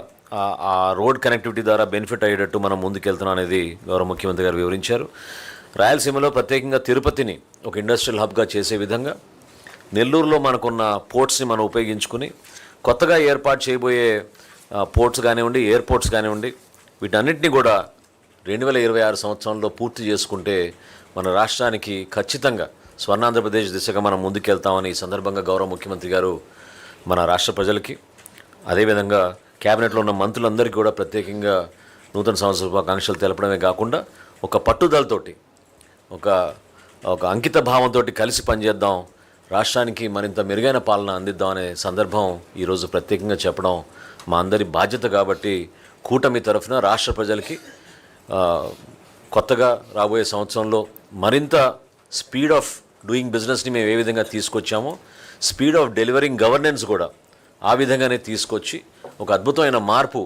ఆ రోడ్ కనెక్టివిటీ ద్వారా బెనిఫిట్ అయ్యేటట్టు మనం ముందుకెళ్తున్నాం అనేది గౌరవ ముఖ్యమంత్రి గారు వివరించారు. రాయలసీమలో ప్రత్యేకంగా తిరుపతిని ఒక ఇండస్ట్రియల్ హబ్గా చేసే విధంగా, నెల్లూరులో మనకున్న పోర్ట్స్ని మనం ఉపయోగించుకుని కొత్తగా ఏర్పాటు చేయబోయే పోర్ట్స్ కానివ్వండి, ఎయిర్పోర్ట్స్ కానివ్వండి, వీటన్నిటిని కూడా 2026 సంవత్సరంలో పూర్తి చేసుకుంటే మన రాష్ట్రానికి ఖచ్చితంగా స్వర్ణాంధ్రప్రదేశ్ దిశగా మనం ముందుకెళ్తామని ఈ సందర్భంగా గౌరవ ముఖ్యమంత్రి గారు మన రాష్ట్ర ప్రజలకి, అదేవిధంగా క్యాబినెట్లో ఉన్న మంత్రులందరికీ కూడా ప్రత్యేకంగా నూతన సంవత్సర శుభాకాంక్షలు తెలపడమే కాకుండా ఒక పట్టుదలతోటి ఒక అంకిత భావంతో కలిసి పనిచేద్దాం, రాష్ట్రానికి మరింత మెరుగైన పాలన అందిద్దాం అనే సందర్భం ఈరోజు ప్రత్యేకంగా చెప్పడం మా అందరి బాధ్యత. కాబట్టి కూటమి తరఫున రాష్ట్ర ప్రజలకి కొత్తగా రాబోయే సంవత్సరంలో మరింత స్పీడ్ ఆఫ్ డూయింగ్ బిజినెస్ని మేము ఏ విధంగా తీసుకొచ్చామో స్పీడ్ ఆఫ్ డెలివరింగ్ గవర్నెన్స్ కూడా ఆ విధంగానే తీసుకొచ్చి ఒక అద్భుతమైన మార్పు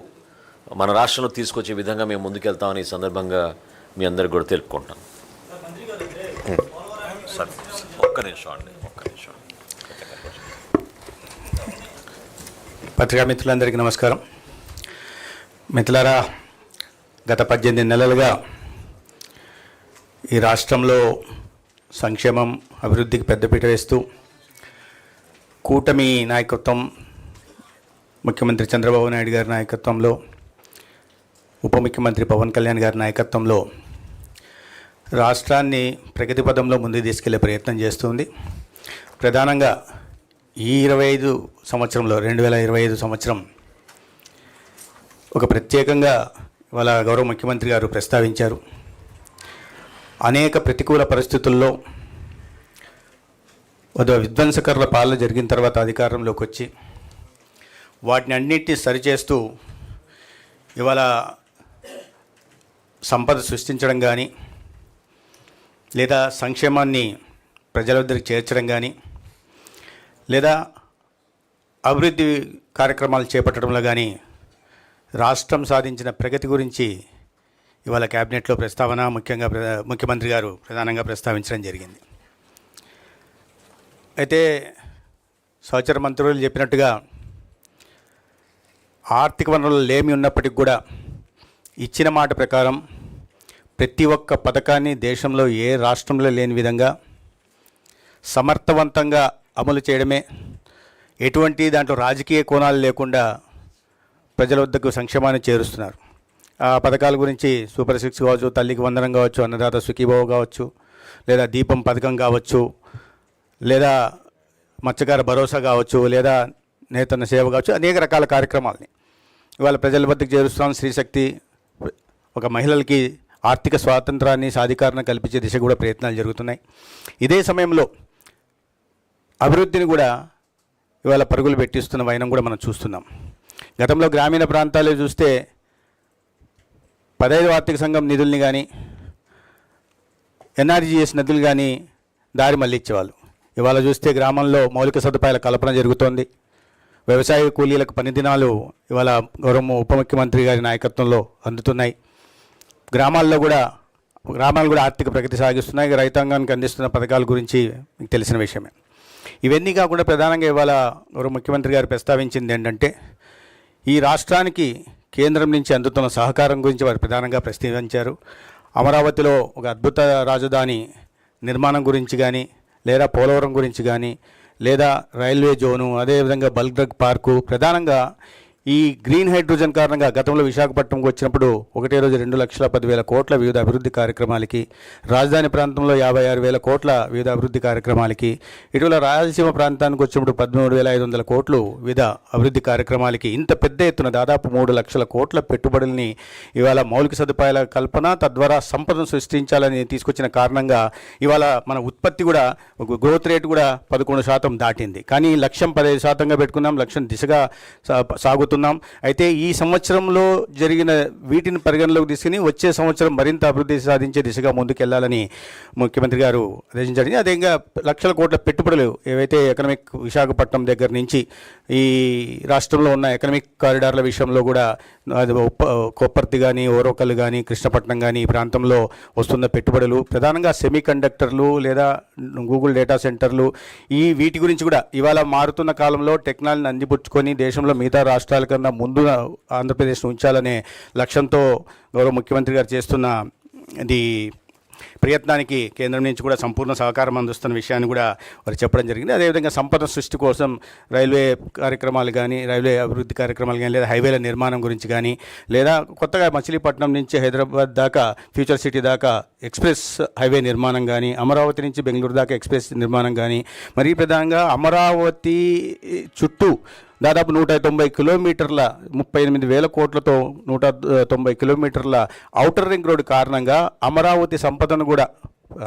మన రాష్ట్రంలో తీసుకొచ్చే విధంగా మేము ముందుకెళ్తామని ఈ సందర్భంగా మీ అందరికి కూడా తెలుపుకుంటాం. సార్ ఒక్క నిమిషం. పత్రికా మిత్రులందరికీ నమస్కారం. మిత్రులారా, గత 18 నెలలుగా ఈ రాష్ట్రంలో సంక్షేమం, అభివృద్ధికి పెద్దపీట వేస్తూ కూటమి నాయకత్వం, ముఖ్యమంత్రి చంద్రబాబు నాయుడు గారి నాయకత్వంలో, ఉప ముఖ్యమంత్రి పవన్ కళ్యాణ్ గారి నాయకత్వంలో రాష్ట్రాన్ని ప్రగతి పదంలో ముందుకు తీసుకెళ్లే ప్రయత్నం చేస్తుంది. ప్రధానంగా ఈ 2025 సంవత్సరం ఒక ప్రత్యేకంగా ఇవాళ గౌరవ ముఖ్యమంత్రి గారు ప్రస్తావించారు. అనేక ప్రతికూల పరిస్థితుల్లో విధ్వంసకరుల పాలన జరిగిన తర్వాత అధికారంలోకి వచ్చి వాటిని అన్నింటినీ సరిచేస్తూ ఇవాళ సంపద సృష్టించడం కానీ, లేదా సంక్షేమాన్ని ప్రజల వద్దకు చేర్చడం కానీ, లేదా అభివృద్ధి కార్యక్రమాలు చేపట్టడంలో కానీ రాష్ట్రం సాధించిన ప్రగతి గురించి ఇవాళ క్యాబినెట్లో ప్రస్తావన ముఖ్యంగా ముఖ్యమంత్రి గారు ప్రధానంగా ప్రస్తావించడం జరిగింది. అయితే సహచర మంత్రులు చెప్పినట్టుగా ఆర్థిక వనరులు లేమి ఉన్నప్పటికీ కూడా ఇచ్చిన మాట ప్రకారం ప్రతి ఒక్క పథకాన్ని దేశంలో ఏ రాష్ట్రంలో లేని విధంగా సమర్థవంతంగా అమలు చేయడమే, ఎటువంటి దాంట్లో రాజకీయ కోణాలు లేకుండా ప్రజల వద్దకు సంక్షేమాన్ని చేరుస్తున్నారు. ఆ పథకాల గురించి సూపర్ 6 కావచ్చు, తల్లికి వందనం కావచ్చు, అన్నదాత సుఖీభావ కావచ్చు, లేదా దీపం పథకం కావచ్చు, లేదా మత్స్యకార భరోసా కావచ్చు, లేదా నేతన్న సేవ కావచ్చు, అనేక రకాల కార్యక్రమాలని ఇవాళ ప్రజల వద్దకు చేరుస్తున్నాం. స్త్రీశక్తి, ఒక మహిళలకి ఆర్థిక స్వాతంత్రాన్ని, సాధికారణ కల్పించే దిశ కూడా ప్రయత్నాలు జరుగుతున్నాయి. ఇదే సమయంలో అభివృద్ధిని కూడా ఇవాళ పరుగులు పెట్టిస్తున్న వైనం కూడా మనం చూస్తున్నాం. గతంలో గ్రామీణ ప్రాంతాల్లో చూస్తే 15వ ఆర్థిక సంఘం నిధుల్ని కానీ, ఎన్ఆర్జీఎస్ నిధులు కానీ దారి మళ్ళించేవాళ్ళు. ఇవాళ చూస్తే గ్రామంలో మౌలిక సదుపాయాల కల్పన జరుగుతోంది. వ్యవసాయ కూలీలకు పని దినాలు ఇవాళ గౌరవ ఉప ముఖ్యమంత్రి గారి నాయకత్వంలో అందుతున్నాయి. గ్రామాలు కూడా ఆర్థిక ప్రగతి సాగిస్తున్నాయి. రైతాంగానికి అందిస్తున్న పథకాల గురించి మీకు తెలిసిన విషయమే. ఇవన్నీ కాకుండా ప్రధానంగా ఇవాళ గౌరవ ముఖ్యమంత్రి గారు ప్రస్తావించింది ఏంటంటే, ఈ రాష్ట్రానికి కేంద్రం నుంచి అందుతున్న సహకారం గురించి వారు ప్రధానంగా ప్రస్తావించారు. అమరావతిలో ఒక అద్భుత రాజధాని నిర్మాణం గురించి కానీ, లేదా పోలవరం గురించి కానీ, లేదా రైల్వే జోను, అదేవిధంగా బల్క్ డ్రగ్ పార్కు, ప్రధానంగా ఈ గ్రీన్ హైడ్రోజన్ కారణంగా గతంలో విశాఖపట్నంకి వచ్చినప్పుడు ఒకటే రోజు 2,10,000 కోట్ల వివిధ అభివృద్ధి కార్యక్రమాలకి, రాజధాని ప్రాంతంలో 56,000 కోట్ల వివిధ అభివృద్ధి కార్యక్రమాలకి, ఇటీవల రాయలసీమ ప్రాంతానికి వచ్చినప్పుడు 13,500 కోట్లు వివిధ అభివృద్ధి కార్యక్రమాలకి, ఇంత పెద్ద ఎత్తున దాదాపు 3 లక్షల కోట్ల పెట్టుబడుల్ని ఇవాళ మౌలిక సదుపాయాల కల్పన, తద్వారా సంపదను సృష్టించాలని తీసుకొచ్చిన కారణంగా ఇవాళ మన ఉత్పత్తి కూడా, గ్రోత్ రేట్ కూడా 11% దాటింది. కానీ లక్ష్యం 15%గా పెట్టుకున్నాం, లక్ష్యం దిశగా సాగుతున్నాం. అయితే ఈ సంవత్సరంలో జరిగిన వీటిని పరిగణలోకి తీసుకుని వచ్చే సంవత్సరం మరింత అభివృద్ధి సాధించే దిశగా ముందుకెళ్లాలని ముఖ్యమంత్రి గారు ఆదేశించారు. అదేవిధంగా లక్షల కోట్ల పెట్టుబడులు ఏవైతే ఎకనామిక్ విశాఖపట్నం దగ్గర నుంచి ఈ రాష్ట్రంలో ఉన్న ఎకనామిక్ కారిడార్ల విషయంలో కూడా అది కొప్పర్తి కానీ, ఓరోకల్ కానీ, కృష్ణపట్నం కానీ ఈ ప్రాంతంలో వస్తున్న పెట్టుబడులు, ప్రధానంగా సెమీ కండక్టర్లు లేదా గూగుల్ డేటా సెంటర్లు, వీటి గురించి కూడా ఇవాళ మారుతున్న కాలంలో టెక్నాలజీని అందిపుచ్చుకొని దేశంలో మిగతా రాష్ట్రాల కన్నా ముందు ఆంధ్రప్రదేశ్ను ఉంచాలనే లక్ష్యంతో గౌరవ ముఖ్యమంత్రి గారు చేస్తున్న ఇది ప్రయత్నానికి కేంద్రం నుంచి కూడా సంపూర్ణ సహకారం అందిస్తున్న విషయాన్ని కూడా వారు చెప్పడం జరిగింది. అదేవిధంగా సంపద సృష్టి కోసం రైల్వే కార్యక్రమాలు కానీ, రైల్వే అభివృద్ధి కార్యక్రమాలు కానీ, లేదా హైవేల నిర్మాణం గురించి కానీ, లేదా కొత్తగా మచిలీపట్నం నుంచి హైదరాబాద్ దాకా ఫ్యూచర్ సిటీ దాకా ఎక్స్ప్రెస్ హైవే నిర్మాణం కానీ, అమరావతి నుంచి బెంగళూరు దాకా ఎక్స్ప్రెస్ నిర్మాణం కానీ, మరీ ప్రధానంగా అమరావతి చుట్టూ దాదాపు 190 కిలోమీటర్ల 38,000 కోట్లతో 190 కిలోమీటర్ల ఔటర్ రింగ్ రోడ్డు కారణంగా అమరావతి సంపదను కూడా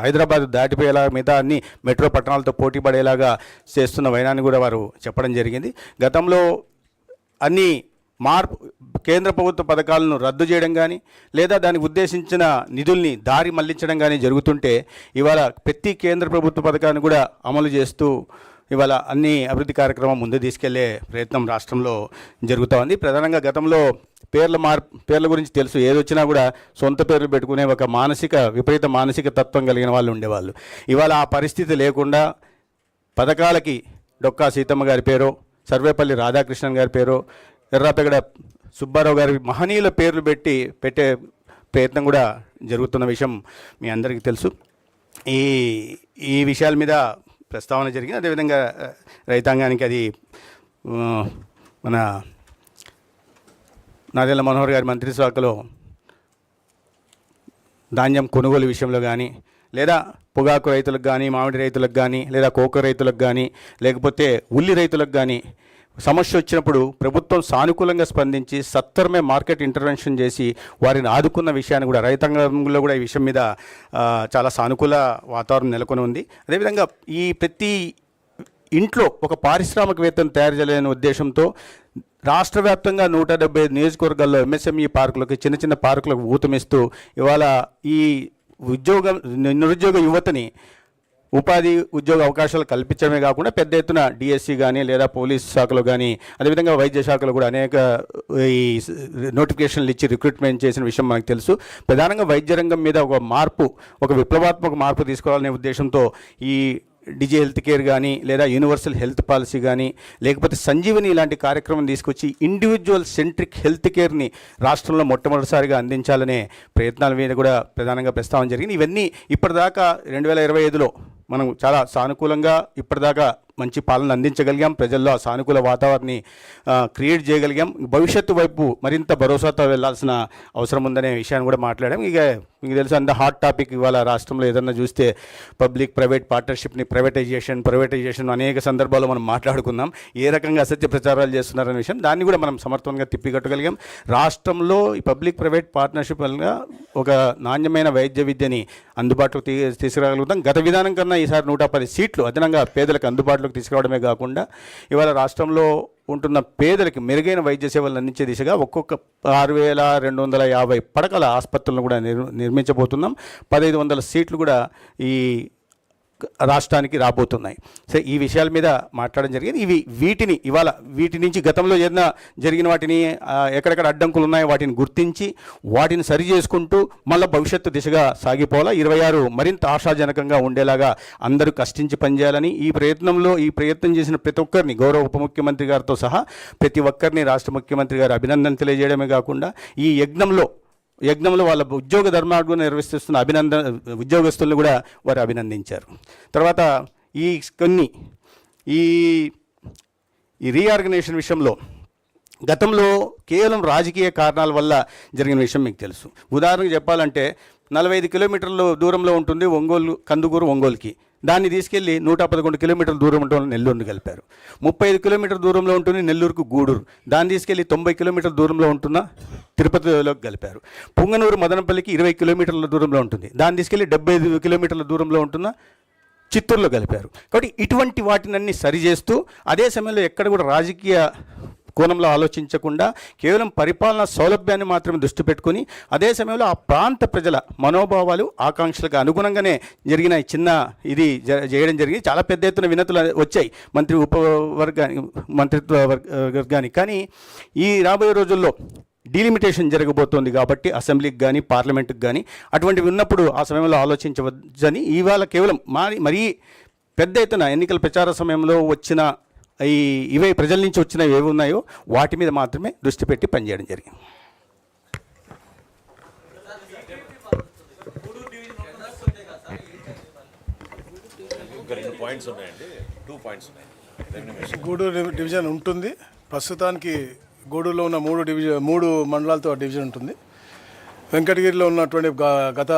హైదరాబాద్ దాటిపోయేలా మిగతా అన్ని మెట్రో పట్టణాలతో పోటీ పడేలాగా చేస్తున్న వైనాన్ని కూడా వారు చెప్పడం జరిగింది. గతంలో అన్ని కేంద్ర ప్రభుత్వ పథకాలను రద్దు చేయడం కానీ, లేదా దానికి ఉద్దేశించిన నిధుల్ని దారి మళ్లించడం కానీ జరుగుతుంటే, ఇవాళ ప్రతి కేంద్ర ప్రభుత్వ పథకాన్ని కూడా అమలు చేస్తూ ఇవాళ అన్ని అభివృద్ధి కార్యక్రమం ముందు తీసుకెళ్లే ప్రయత్నం రాష్ట్రంలో జరుగుతూ ఉంది. ప్రధానంగా గతంలో పేర్ల గురించి తెలుసు, ఏదొచ్చినా కూడా సొంత పేర్లు పెట్టుకునే ఒక విపరీత మానసిక తత్వం కలిగిన వాళ్ళు ఉండేవాళ్ళు. ఇవాళ ఆ పరిస్థితి లేకుండా పథకాలకి డొక్కా సీతమ్మ గారి పేరు, సర్వేపల్లి రాధాకృష్ణన్ గారి పేరు, ఎర్రాపెగడ సుబ్బారావు గారి మహనీయుల పేర్లు పెట్టే ప్రయత్నం కూడా జరుగుతున్న విషయం మీ అందరికీ తెలుసు. ఈ విషయాల మీద ప్రస్తావన జరిగింది. అదేవిధంగా రైతాంగానికి అది మన నాదెళ్ల మనోహర్ గారి మంత్రిశాఖలో ధాన్యం కొనుగోలు విషయంలో కానీ, లేదా పొగాకు రైతులకు కానీ, మామిడి రైతులకు కానీ, లేదా కోకో రైతులకు కానీ, లేకపోతే ఉల్లి రైతులకు కానీ సమస్య వచ్చినప్పుడు ప్రభుత్వం సానుకూలంగా స్పందించి సత్వరమే మార్కెట్ ఇంటర్వెన్షన్ చేసి వారిని ఆదుకున్న విషయాన్ని కూడా రైతాంగంలో కూడా ఈ విషయం మీద చాలా సానుకూల వాతావరణం నెలకొని ఉంది. అదేవిధంగా ఈ ప్రతి ఇంట్లో ఒక పారిశ్రామికవేత్తను తయారు చేయాలనే ఉద్దేశంతో రాష్ట్ర వ్యాప్తంగా 175 నియోజకవర్గాల్లో ఎంఎస్ఎంఈ పార్కులకు, చిన్న చిన్న పార్కులకు ఊతమిస్తూ ఇవాళ ఈ నిరుద్యోగ యువతని ఉపాధి ఉద్యోగ అవకాశాలు కల్పించడమే కాకుండా పెద్ద ఎత్తున డిఎస్సి కానీ, లేదా పోలీస్ శాఖలో కానీ, అదేవిధంగా వైద్య శాఖలో కూడా అనేక ఈ నోటిఫికేషన్లు ఇచ్చి రిక్రూట్మెంట్ చేసిన విషయం మనకు తెలుసు. ప్రధానంగా వైద్య రంగం మీద ఒక విప్లవాత్మక మార్పు తీసుకోవాలనే ఉద్దేశంతో ఈ డిజి హెల్త్ కేర్ కానీ, లేదా యూనివర్సల్ హెల్త్ పాలసీ కానీ, లేకపోతే సంజీవని ఇలాంటి కార్యక్రమం తీసుకొచ్చి ఇండివిజువల్ సెంట్రిక్ హెల్త్ కేర్ని రాష్ట్రంలో మొట్టమొదటిసారిగా అందించాలనే ప్రయత్నాల మీద కూడా ప్రధానంగా ప్రస్తావన జరిగింది. ఇవన్నీ ఇప్పటిదాకా 2025లో మనం చాలా సానుకూలంగా ఇప్పటిదాకా మంచి పాలన అందించగలిగాం, ప్రజల్లో ఆ సానుకూల వాతావరణాన్ని క్రియేట్ చేయగలిగాం. భవిష్యత్తు వైపు మరింత భరోసాతో వెళ్లాల్సిన అవసరం ఉందనే విషయాన్ని కూడా మాట్లాడాం. ఇక మీకు తెలుసు, అంత హాట్ టాపిక్ ఇవాళ రాష్ట్రంలో ఏదన్నా చూస్తే పబ్లిక్ ప్రైవేట్ పార్ట్నర్షిప్ని ప్రైవేటైజేషన్ అనేక సందర్భాల్లో మనం మాట్లాడుకున్నాం. ఏ రకంగా అసత్య ప్రచారాలు చేస్తున్నారనే విషయం, దాన్ని కూడా మనం సమర్థవంతంగా తిప్పికట్టగలిగాం. రాష్ట్రంలో ఈ పబ్లిక్ ప్రైవేట్ పార్ట్నర్షిప్ వల్ల ఒక నాణ్యమైన వైద్య విద్యని అందుబాటులోకి తీసుకురాగలుగుతాం. గత విధానం కన్నా ఈసారి 110 సీట్లు అదనంగా పేదలకు అందుబాటులోకి తీసుకురావడమే కాకుండా ఇవాళ రాష్ట్రంలో ఉంటున్న పేదలకు మెరుగైన వైద్య సేవలను అందించే దిశగా ఒక్కొక్క 6,250 పడకల ఆసుపత్రులను కూడా నిర్మించబోతున్నాం. 1,500 సీట్లు కూడా ఈ రాష్ట్రానికి రాబోతున్నాయి. సో ఈ విషయాల మీద మాట్లాడడం జరిగింది. వీటి నుంచి గతంలో ఏదైనా జరిగిన వాటిని ఎక్కడెక్కడ అడ్డంకులు ఉన్నాయో వాటిని గుర్తించి వాటిని సరి చేసుకుంటూ మళ్ళీ భవిష్యత్తు దిశగా సాగిపోవాలా. 26 మరింత ఆశాజనకంగా ఉండేలాగా అందరూ కష్టించి పనిచేయాలని ఈ ప్రయత్నం చేసిన ప్రతి ఒక్కరిని, గౌరవ ఉప ముఖ్యమంత్రి గారితో సహా ప్రతి ఒక్కరిని రాష్ట్ర ముఖ్యమంత్రి గారు అభినందన తెలియజేయడమే కాకుండా ఈ యజ్ఞంలో వాళ్ళ ఉద్యోగ ధర్మాన్ని నిర్వహిస్తున్న ఉద్యోగస్తులను కూడా వారు అభినందించారు. తర్వాత ఈ రీఆర్గనైజేషన్ విషయంలో గతంలో కేవలం రాజకీయ కారణాల వల్ల జరిగిన విషయం మీకు తెలుసు. ఉదాహరణకు చెప్పాలంటే 45 కిలోమీటర్ల దూరంలో ఉంటుంది కందుకూరు ఒంగోలుకి. దాన్ని తీసుకెళ్లి 111 కిలోమీటర్ల దూరం ఉంటుంది నెల్లూరుని కలిపారు. 35 కిలోమీటర్ల దూరంలో ఉంటుంది నెల్లూరుకు గూడూరు. దాన్ని తీసుకెళ్లి 90 కిలోమీటర్ల దూరంలో ఉంటున్న తిరుపతిలోకి కలిపారు. పుంగనూరు మదనపల్లికి 20 కిలోమీటర్ల దూరంలో ఉంటుంది. దాన్ని తీసుకెళ్లి 75 కిలోమీటర్ల దూరంలో ఉంటున్న చిత్తూరులో కలిపారు. కాబట్టి ఇటువంటి వాటినన్నీ సరిచేస్తూ అదే సమయంలో ఎక్కడ కూడా రాజకీయ కోణంలో ఆలోచించకుండా కేవలం పరిపాలనా సౌలభ్యాన్ని మాత్రమే దృష్టి పెట్టుకుని అదే సమయంలో ఆ ప్రాంత ప్రజల మనోభావాలు, ఆకాంక్షలకు అనుగుణంగానే జరిగిన చిన్న ఇది చేయడం జరిగింది. చాలా పెద్ద ఎత్తున వినతులు వచ్చాయి మంత్రిత్వ వర్గానికి. కానీ ఈ రాబోయే రోజుల్లో డీలిమిటేషన్ జరగబోతోంది కాబట్టి అసెంబ్లీకి కానీ పార్లమెంటుకి కానీ అటువంటివి ఉన్నప్పుడు ఆ సమయంలో ఆలోచించవచ్చని ఇవాళ కేవలం మరీ పెద్ద ఎత్తున ఎన్నికల ప్రచార సమయంలో వచ్చిన ఇవే ప్రజల నుంచి వచ్చినవి ఏవి ఉన్నాయో వాటి మీద మాత్రమే దృష్టి పెట్టి పనిచేయడం జరిగింది. ఇంకా 2 పాయింట్స్ ఉన్నాయండి, 2 పాయింట్స్ ఉన్నాయి. గూడూరు డివిజన్ ఉంటుంది. ప్రస్తుతానికి గూడూరులో ఉన్న 3 మండలాలతో ఆ డివిజన్ ఉంటుంది. వెంకటగిరిలో ఉన్నటువంటి గత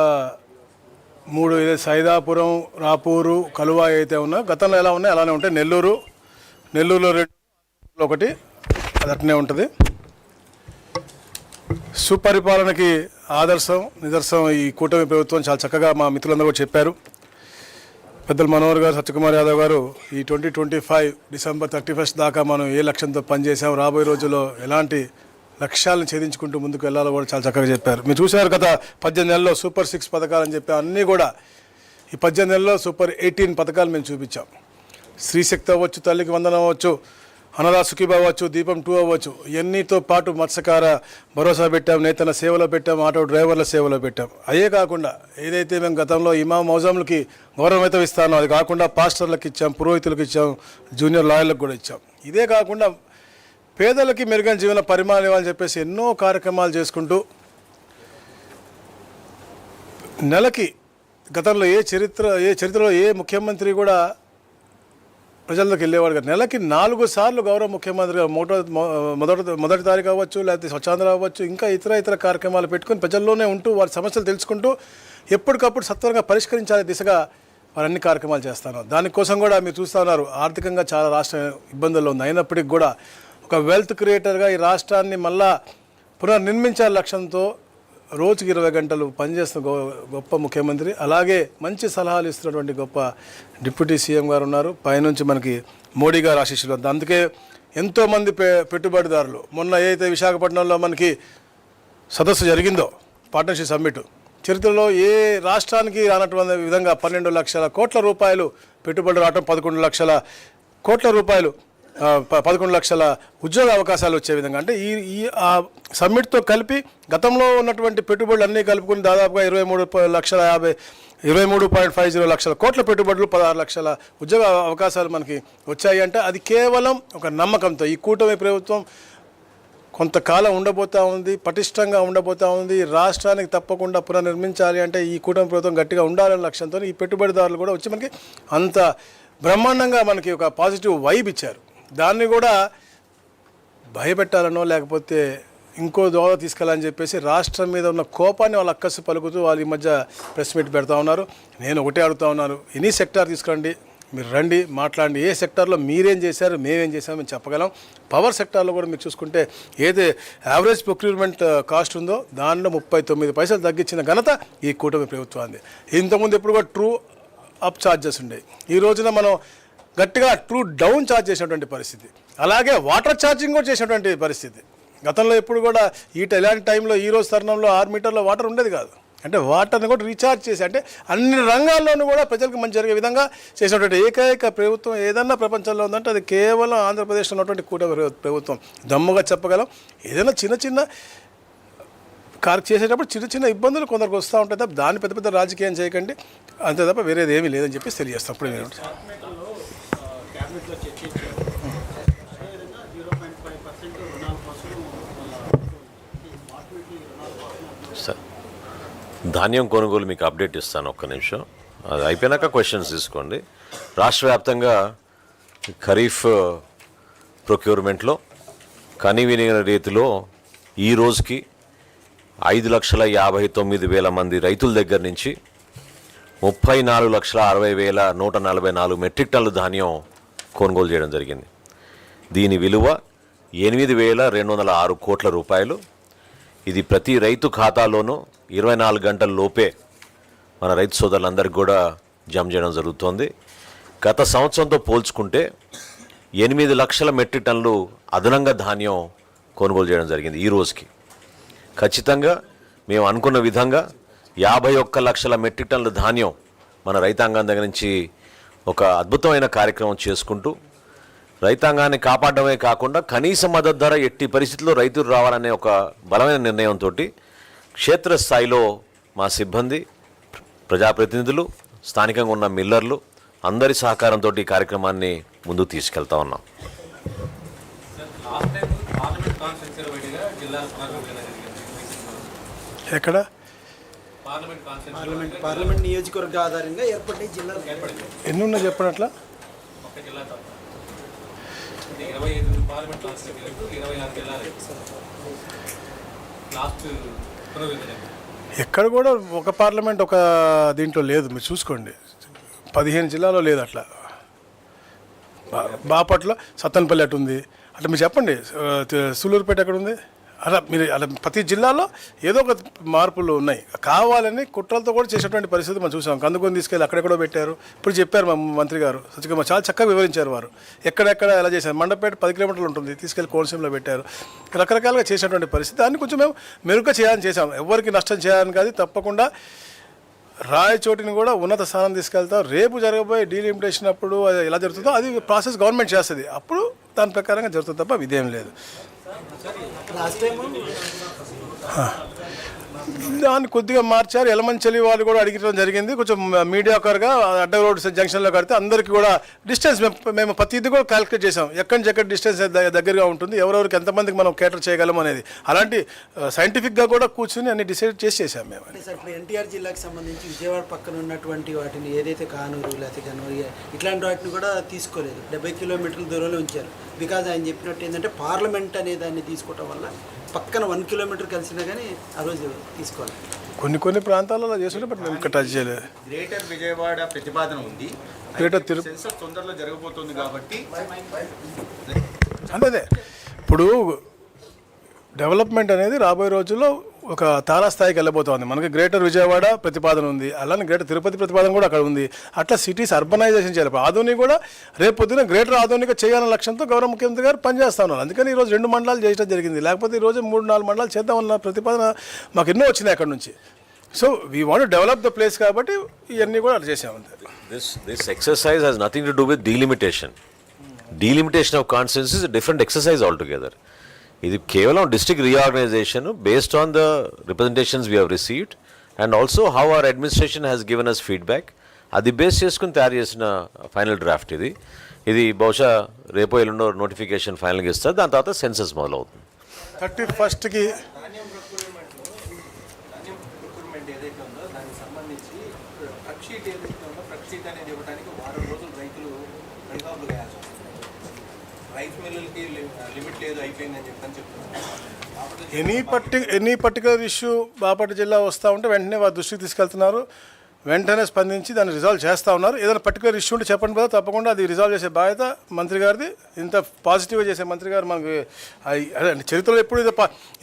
3 సైదాపురం, రాపూరు, కలువ అయితే ఉన్నా గతంలో ఎలా ఉన్నాయి అలానే ఉంటాయి. నెల్లూరులో 2 ఒకటి అది అట్నే ఉంటుంది. సుపరిపాలనకి నిదర్శనం ఈ కూటమి ప్రభుత్వం చాలా చక్కగా మా మిత్రులందరూ కూడా చెప్పారు. పెద్దలు మనోహర్ గారు, సత్యకుమార్ యాదవ్ గారు ఈ 2025 డిసెంబర్ 31 దాకా మనం ఏ లక్ష్యంతో పనిచేసాం, రాబోయే రోజుల్లో ఎలాంటి లక్ష్యాలను ఛేదించుకుంటూ ముందుకు వెళ్ళాలో కూడా చాలా చక్కగా చెప్పారు. మీరు చూసారు గత 18 నెలల్లో సూపర్ 6 పథకాలని చెప్పి అన్నీ కూడా ఈ 18 నెలల్లో సూపర్ 18 పథకాలు మేము చూపించాం. స్త్రీశక్తి అవ్వచ్చు, తల్లికి వందనం అవ్వచ్చు, అన్నదా సుఖీభ అవ్వచ్చు, దీపం 2 అవ్వచ్చు, ఇవన్నీతో పాటు మత్స్యకార భరోసా పెట్టాం, నేతల సేవలో పెట్టాం, ఆటో డ్రైవర్ల సేవలో పెట్టాం. అదే కాకుండా ఏదైతే మేము గతంలో ఇమాం మౌజంలకి గౌరవవేతం ఇస్తానో అది కాకుండా పాస్టర్లకు ఇచ్చాం, పురోహితులకు ఇచ్చాం, జూనియర్ లాయర్లకు కూడా ఇచ్చాం. ఇదే కాకుండా పేదలకి మెరుగైన జీవన పరిమాణం ఇవ్వాలని చెప్పేసి ఎన్నో కార్యక్రమాలు చేసుకుంటూ నెలకి గతంలో ఏ చరిత్రలో ఏ ముఖ్యమంత్రి కూడా ప్రజల్లోకి వెళ్ళేవాడు కదా. నెలకి 4 సార్లు గౌరవ ముఖ్యమంత్రిగా మొదటి తారీఖు అవ్వచ్చు, లేకపోతే స్వచ్ఛాంధ్ర అవ్వచ్చు, ఇంకా ఇతర కార్యక్రమాలు పెట్టుకుని ప్రజల్లోనే ఉంటూ వారి సమస్యలు తెలుసుకుంటూ ఎప్పటికప్పుడు సత్వరంగా పరిష్కరించాలనే దిశగా వారు అన్ని కార్యక్రమాలు చేస్తున్నారు. దానికోసం కూడా మీరు చూస్తూ ఉన్నారు ఆర్థికంగా చాలా రాష్ట్రం ఇబ్బందుల్లో ఉంది. అయినప్పటికీ కూడా ఒక వెల్త్ క్రియేటర్గా ఈ రాష్ట్రాన్ని మళ్ళా పునర్నిర్మించాల లక్ష్యంతో రోజుకి 20 గంటలు పనిచేస్తున్న గొప్ప ముఖ్యమంత్రి, అలాగే మంచి సలహాలు ఇస్తున్నటువంటి గొప్ప డిప్యూటీ సీఎం గారు ఉన్నారు. పైనుంచి మనకి మోడీ గారు ఆశీస్సులు. అందుకే ఎంతోమంది పెట్టుబడిదారులు మొన్న ఏదైతే విశాఖపట్నంలో మనకి సదస్సు జరిగిందో పార్ట్నర్షిప్ సమ్మిట్, చరిత్రలో ఏ రాష్ట్రానికి రానటువంటి విధంగా 12 లక్షల కోట్ల రూపాయలు పెట్టుబడులు రావటం, 11 లక్షల కోట్ల రూపాయలు 11 లక్షల ఉద్యోగ అవకాశాలు వచ్చే విధంగా, అంటే ఈ సమ్మిట్తో కలిపి గతంలో ఉన్నటువంటి పెట్టుబడులు అన్నీ కలుపుకుని దాదాపుగా 23.50 లక్షల కోట్ల పెట్టుబడులు, 16 లక్షల ఉద్యోగ అవకాశాలు మనకి వచ్చాయి. అంటే అది కేవలం ఒక నమ్మకంతో ఈ కూటమి ప్రభుత్వం కొంతకాలం ఉండబోతూ ఉంది, పటిష్టంగా ఉండబోతూ ఉంది. రాష్ట్రానికి తప్పకుండా పునర్నిర్మించాలి అంటే ఈ కూటమి ప్రభుత్వం గట్టిగా ఉండాలనే లక్ష్యంతో ఈ పెట్టుబడిదారులు కూడా వచ్చి మనకి అంత బ్రహ్మాండంగా మనకి ఒక పాజిటివ్ వైబ్ ఇచ్చారు. దాన్ని కూడా భయపెట్టాలనో లేకపోతే ఇంకో దోవ తీసుకెళ్ళాలని చెప్పేసి రాష్ట్రం మీద ఉన్న కోపాన్ని వాళ్ళు అక్కసు పలుకుతూ వాళ్ళు ఈ మధ్య ప్రెస్ మీట్ పెడతా ఉన్నారు. నేను ఒకటే అడుగుతా ఉన్నాను, ఎనీ సెక్టార్ తీసుకురండి, మీరు రండి మాట్లాడండి, ఏ సెక్టార్లో మీరేం చేశారు మేమేం చేశామో మేము చెప్పగలం. పవర్ సెక్టార్లో కూడా మీరు చూసుకుంటే ఏదైతే యావరేజ్ ప్రొక్యూర్మెంట్ కాస్ట్ ఉందో దానిలో 39 పైసలు తగ్గించిన ఘనత ఈ కూటమి ప్రభుత్వాన్ని. ఇంతకుముందు ఎప్పుడు కూడా ట్రూ అప్ ఛార్జెస్ ఉండేవి, ఈ రోజున మనం గట్టిగా ట్రూ డౌన్ ఛార్జ్ చేసినటువంటి పరిస్థితి. అలాగే వాటర్ ఛార్జింగ్ కూడా చేసినటువంటి పరిస్థితి. గతంలో ఎప్పుడు కూడా ఇలాంటి టైంలో ఈ రోజు తరుణంలో 6 మీటర్ల వాటర్ ఉండేది కాదు. అంటే వాటర్ని కూడా రీఛార్జ్ చేసి, అంటే అన్ని రంగాల్లోనూ కూడా ప్రజలకు మంచి జరిగే విధంగా చేసినటువంటి ఏకైక ప్రభుత్వం ఏదన్నా ప్రపంచంలో ఉందంటే అది కేవలం ఆంధ్రప్రదేశ్లో ఉన్నటువంటి కూటమి ప్రభుత్వం. దమ్ముగా చెప్పగలం. ఏదైనా చిన్న చేసేటప్పుడు చిన్న ఇబ్బందులు కొందరికి వస్తూ ఉంటాయి తప్ప దాన్ని పెద్ద రాజకీయం చేయకండి, అంతే తప్ప వేరేది ఏమీ లేదని చెప్పి తెలియజేస్తాం. ఇప్పుడు నేను ధాన్యం కొనుగోలు మీకు అప్డేట్ ఇస్తాను, ఒక్క నిమిషం. అది అయిపోయినాక క్వశ్చన్స్ తీసుకోండి. రాష్ట్ర వ్యాప్తంగా ఖరీఫ్ ప్రొక్యూర్మెంట్లో కనివిని రీతిలో ఈ రోజుకి 5,59,000 మంది రైతుల దగ్గర నుంచి 34,60,144 మెట్రిక్ టన్నుల ధాన్యం కొనుగోలు చేయడం జరిగింది. దీని విలువ 8,206 కోట్ల రూపాయలు. ఇది ప్రతి రైతు ఖాతాలోనూ 24 గంటల లోపే మన రైతు సోదరులందరికీ కూడా జమ చేయడం జరుగుతోంది. గత సంవత్సరంతో పోల్చుకుంటే 8 లక్షల మెట్రిక్ టన్నులు అదనంగా ధాన్యం కొనుగోలు చేయడం జరిగింది. ఈ రోజుకి ఖచ్చితంగా మేము అనుకున్న విధంగా 51 లక్షల మెట్రిక్ టన్నుల ధాన్యం మన రైతాంగం దగ్గర నుంచి ఒక అద్భుతమైన కార్యక్రమం చేసుకుంటూ రైతాంగాన్ని కాపాడమే కాకుండా కనీస మద్దతు ధర ఎట్టి పరిస్థితుల్లో రైతులు రావాలనే ఒక బలమైన నిర్ణయంతో క్షేత్రస్థాయిలో మా సిబ్బంది, ప్రజాప్రతినిధులు, స్థానికంగా ఉన్న మిల్లర్లు అందరి సహకారంతో ఈ కార్యక్రమాన్ని ముందుకు తీసుకెళ్తా ఉన్నాం. ఎక్కడ పార్లమెంట్ నియోజకవర్గ ఆధారంగా ఏర్పడే జిల్లాలు ఎన్ని ఉన్నా చెప్పండి అట్లా. ఎక్కడ కూడా ఒక పార్లమెంట్ ఒక దీంట్లో లేదు, మీరు చూసుకోండి. 15 జిల్లాలో లేదు అట్లా. బాపట్ల సత్తెనపల్లి అటు ఉంది, అట్లా మీరు చెప్పండి. సూలూరుపేట ఎక్కడ ఉంది? అలా ప్రతి జిల్లాలో ఏదో ఒక మార్పులు ఉన్నాయి. కావాలని కుట్రలతో కూడా చేసేటువంటి పరిస్థితి మనం చూసాం. కందుకొని తీసుకెళ్ళి అక్కడెక్కడో పెట్టారు. ఇప్పుడు చెప్పారు మా మంత్రి గారు సత్యకుమార్, చాలా చక్కగా వివరించారు వారు. ఎక్కడెక్కడ ఎలా చేశారు. మండపేట 10 కిలోమీటర్లు ఉంటుంది, తీసుకెళ్ళి కోనసీమలో పెట్టారు. రకరకాలుగా చేసేటువంటి పరిస్థితి. దాన్ని కొంచెం మేము మెరుగ్గా చేయాలని చేసాం. ఎవరికి నష్టం చేయాలని కాదు, తప్పకుండా రాయచోటిని కూడా ఉన్నత స్థానం తీసుకెళ్తాం. రేపు జరగబోయే డీలిమిటేషన్ అప్పుడు అది ఎలా జరుగుతుందో అది ప్రాసెస్ గవర్నమెంట్ చేస్తుంది. అప్పుడు దాని ప్రకారంగా జరుగుతుంది తప్ప ఇదేం లేదు. లాస్ట్ టైం దాన్ని కొద్దిగా మార్చారు. ఎలమంచలి వాళ్ళు కూడా అడిగడం జరిగింది. కొంచెం మీడియాకర్గా అడ్డ రోడ్ జంక్షన్లో కడితే అందరికీ కూడా డిస్టెన్స్ మేము ప్రతిదీ కూడా క్యాలిక్యులేట్ చేసాం. ఎక్కడి నుంచి ఎక్కడ డిస్టెన్స్ దగ్గరగా ఉంటుంది, ఎవరెవరికి ఎంతమందికి మనం కేటర్ చేయగలం అనేది. అలాంటి సైంటిఫిక్గా కూడా కూర్చుని అన్ని డిసైడ్ చేసాం మేము. సార్ ఇప్పుడు ఎన్టీఆర్ జిల్లాకి సంబంధించి విజయవాడ పక్కన ఉన్నటువంటి వాటిని ఏదైతే కానూరు లేకపోతే కనూరు ఇట్లాంటి వాటిని కూడా తీసుకోలేదు. 70 కిలోమీటర్ల దూరంలో ఉంచారు. బికాజ్ ఆయన చెప్పినట్టు ఏంటంటే పార్లమెంట్ అనే దాన్ని తీసుకోవటం వల్ల పక్కన 1 కిలోమీటర్ కలిసినా కానీ ఆ రోజు తీసుకోవాలి. కొన్ని ప్రాంతాలలో చేస్తుంటే బట్ మేము ఇక్కడ టచ్ చేయలేదు. గ్రేటర్ విజయవాడ ప్రతిపాదన ఉంది. గ్రేటర్ తిరుపతి సెన్సస్ తొందరలో జరగబోతుంది కాబట్టి అదే ఇప్పుడు డెవలప్మెంట్ అనేది రాబోయే రోజుల్లో ఒక తారాస్థాయికి వెళ్ళబోతోంది. మనకి గ్రేటర్ విజయవాడ ప్రతిపాదన ఉంది, అలానే గ్రేటర్ తిరుపతి ప్రతిపాదన కూడా అక్కడ ఉంది. అట్లా సిటీస్ అర్బనైజేషన్ చేయాలి. ఆధునిక కూడా రేపు పొద్దున గ్రేటర్ ఆధునిక చేయాలనే లక్ష్యంతో గౌరవ ముఖ్యమంత్రి గారు పనిచేస్తా ఉన్నారు. అందుకని ఈరోజు 2 మండలాలు చేయడం జరిగింది. లేకపోతే ఈరోజు 3-4 మండలాలు చేద్దామన్న ప్రతిపాదన మాకు ఎన్నో వచ్చినాయి అక్కడ నుంచి. So we want develop the place కాబట్టి ఇవన్నీ కూడా అట్లా చేసామంతే. This exercise has nothing to do with delimitation. Delimitation of constituencies is a different exercise altogether. ఇది కేవలం district reorganisation based on the representations we have received and also how our administration has given us feedback. అది base చేసుకుని తయారు చేసిన final draft ఇది బహుశా రేపో ఎల్లుండో నోటిఫికేషన్ ఫైనల్గా ఇస్తారు. దాని తర్వాత సెన్సస్ మొదలవుతుంది. 31st రిక్రూట్మెంట్ ఏదైతే ఉందో దానికి సంబంధించి ప్రక్షీట్ ఏదైతే ఉందో ప్రక్షీట్ అనేది ఇవ్వడానికి 1 రోజులు రైతులు రైతాబులు వేయాల్సి వస్తుంది. రైస్ మిల్లులకి లిమిట్ లేదు, అయిపోయిందని చెప్తున్నారు. ఎనీ పర్టికులర్ ఇష్యూ బాపట్ల జిల్లా వస్తూ ఉంటే వెంటనే వారి దృష్టికి తీసుకెళ్తున్నారు. వెంటనే స్పందించి దాన్ని రిజాల్వ్ చేస్తూ ఉన్నారు. ఏదైనా పర్టికులర్ ఇష్యూ ఉంటే చెప్పండి కదా, తప్పకుండా అది రిజాల్వ్ చేసే బాధ్యత మంత్రి గారిది. ఇంత పాజిటివ్గా చేసే మంత్రి గారు మనకి అదే చరిత్రలో ఎప్పుడు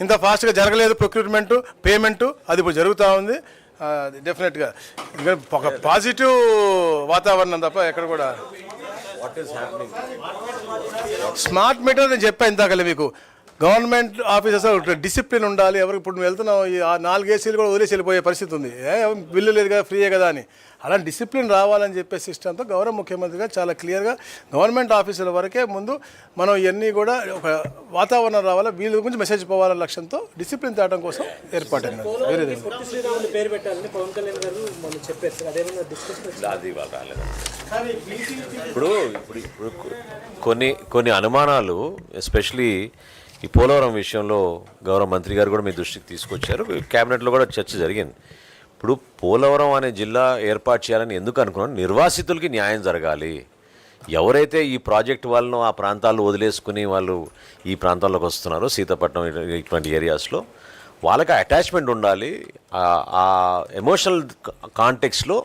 ఇంత ఫాస్ట్గా జరగలేదు. ప్రొక్యూర్మెంట్ పేమెంటు అది ఇప్పుడు జరుగుతూ ఉంది. డెఫినెట్గా ఒక పాజిటివ్ వాతావరణం తప్ప ఎక్కడ కూడా. స్మార్ట్ మీటర్ నేను చెప్పాను ఇందాకలే మీకు. గవర్నమెంట్ ఆఫీసర్స్ డిసిప్లిన్ ఉండాలి. ఎవరికి ఇప్పుడు నువ్వు వెళ్తున్నావు 4 ఏసీలు కూడా వదిలేసి వెళ్ళిపోయే పరిస్థితి ఉంది. బిల్లు లేదు కదా, ఫ్రీయే కదా అని. అలాంటి డిసిప్లిన్ రావాలని చెప్పే సిస్టంతో గౌరవ ముఖ్యమంత్రి గారు చాలా క్లియర్గా గవర్నమెంట్ ఆఫీసుల వరకే ముందు మనం ఇవన్నీ కూడా ఒక వాతావరణం రావాలా, వీళ్ళ గురించి మెసేజ్ పోవాలనే లక్ష్యంతో డిసిప్లిన్ తేవడం కోసం ఏర్పాటైంది. పేరు పెట్టాలని పవన్ కళ్యాణ్ గారు మనం చెప్పారు. అదేమన్నా డిస్కషన్ అది ఇవాళ రాలేదు. ఇప్పుడు కొన్ని అనుమానాలు ఎస్పెషలీ ఈ పోలవరం విషయంలో గౌరవ మంత్రి గారు కూడా మీ దృష్టికి తీసుకొచ్చారు. క్యాబినెట్లో కూడా చర్చ జరిగింది. ఇప్పుడు పోలవరం అనే జిల్లా ఏర్పాటు చేయాలని ఎందుకు అనుకున్నాను, నిర్వాసితులకి న్యాయం జరగాలి. ఎవరైతే ఈ ప్రాజెక్ట్ వాళ్ళను ఆ ప్రాంతాల్లో వదిలేసుకుని వాళ్ళు ఈ ప్రాంతాల్లోకి వస్తున్నారో సీతాపట్నం ఇటువంటి ఏరియాస్లో వాళ్ళకి అటాచ్మెంట్ ఉండాలి. ఆ ఎమోషనల్ కాంటెక్స్లో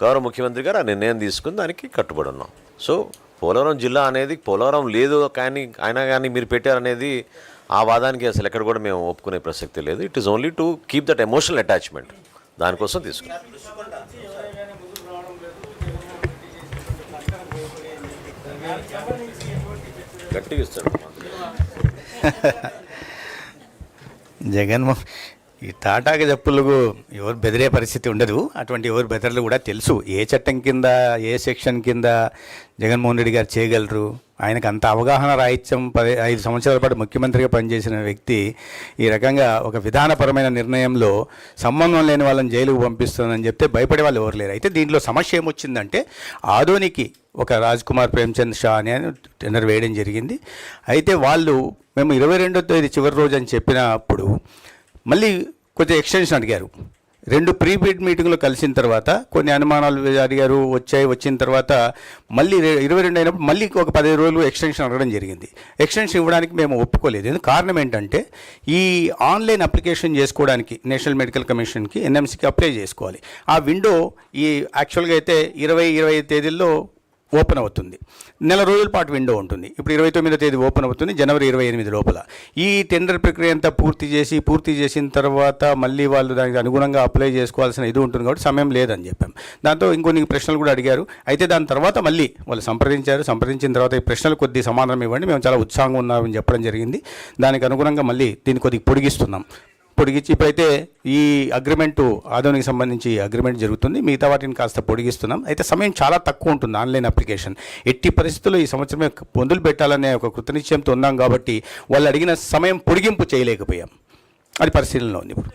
గౌరవ ముఖ్యమంత్రి గారు ఆ నిర్ణయం తీసుకుని దానికి కట్టుబడి ఉన్నాం. సో పోలవరం జిల్లా అనేది పోలవరం లేదు కానీ అయినా కానీ మీరు పెట్టారనేది ఆ వాదానికి అసలు ఎక్కడ కూడా మేము ఒప్పుకునే ప్రసక్తి లేదు. It is only to keep that emotional attachment, దానికోసం తీసుకున్నాం. గట్టిగా ఇస్తాడు జగన్మోహన్ ఈ తాటాకి చెప్పులకు ఎవరు బెదిరే పరిస్థితి ఉండదు. అటువంటి ఎవరు బెదర్లు కూడా తెలుసు. ఏ చట్టం కింద ఏ సెక్షన్ కింద జగన్మోహన్ రెడ్డి గారు చేయగలరు. ఆయనకు అంత అవగాహన రాహిత్యం 5 సంవత్సరాల పాటు ముఖ్యమంత్రిగా పనిచేసిన వ్యక్తి ఈ రకంగా ఒక విధానపరమైన నిర్ణయంలో సంబంధం లేని వాళ్ళని జైలుకు పంపిస్తుందని చెప్తే భయపడే వాళ్ళు ఎవరు లేరు. అయితే దీంట్లో సమస్య ఏమొచ్చిందంటే ఆదోనికి ఒక రాజ్ కుమార్ ప్రేమ్చంద్ షా అని టెండర్ వేయడం జరిగింది. అయితే వాళ్ళు మేము 22వ తేదీ చివరి రోజు అని చెప్పినప్పుడు మళ్ళీ కొంచెం ఎక్స్టెన్షన్ అడిగారు. 2 ప్రీ బిడ్ మీటింగ్లో కలిసిన తర్వాత కొన్ని అనుమానాలు అడిగారు, వచ్చిన తర్వాత మళ్ళీ 22 అయినప్పుడు మళ్ళీ ఒక 10 రోజులు ఎక్స్టెన్షన్ అడగడం జరిగింది. ఎక్స్టెన్షన్ ఇవ్వడానికి మేము ఒప్పుకోలేదు. ఎందుకు కారణం ఏంటంటే ఈ ఆన్లైన్ అప్లికేషన్ చేసుకోవడానికి నేషనల్ మెడికల్ కమిషన్కి ఎన్ఎంసీకి అప్లై చేసుకోవాలి. ఆ విండో ఈ యాక్చువల్గా అయితే 20-25 తేదీల్లో ఓపెన్ అవుతుంది. నెల రోజుల పాటు విండో ఉంటుంది. ఇప్పుడు 29వ తేదీ ఓపెన్ అవుతుంది, జనవరి 28 లోపల. ఈ టెండర్ ప్రక్రియ అంతా పూర్తి చేసిన తర్వాత మళ్ళీ వాళ్ళు దానికి అనుగుణంగా అప్లై చేసుకోవాల్సిన ఇది ఉంటుంది కాబట్టి సమయం లేదని చెప్పాం. దాంతో ఇంకొన్ని ప్రశ్నలు కూడా అడిగారు. అయితే దాని తర్వాత మళ్ళీ వాళ్ళు సంప్రదించిన తర్వాత ఈ ప్రశ్నలు కొద్ది సమాధానం ఇవ్వండి, మేము చాలా ఉత్సాహంగా ఉన్నామని చెప్పడం జరిగింది. దానికి అనుగుణంగా మళ్ళీ దీన్ని కొద్దిగా పొడిగిస్తున్నాం. ఇప్పుడైతే ఈ అగ్రిమెంటు ఆదోనికి సంబంధించి అగ్రిమెంట్ జరుగుతుంది, మిగతా వాటిని కాస్త పొడిగిస్తున్నాం. అయితే సమయం చాలా తక్కువ ఉంటుంది ఆన్లైన్ అప్లికేషన్. ఎట్టి పరిస్థితుల్లో ఈ సంవత్సరమే పొందులు పెట్టాలనే ఒక కృతనిశ్చయంతో ఉన్నాం కాబట్టి వాళ్ళు అడిగిన సమయం పొడిగింపు చేయలేకపోయాం. అది పరిశీలనలో ఉంది ఇప్పుడు.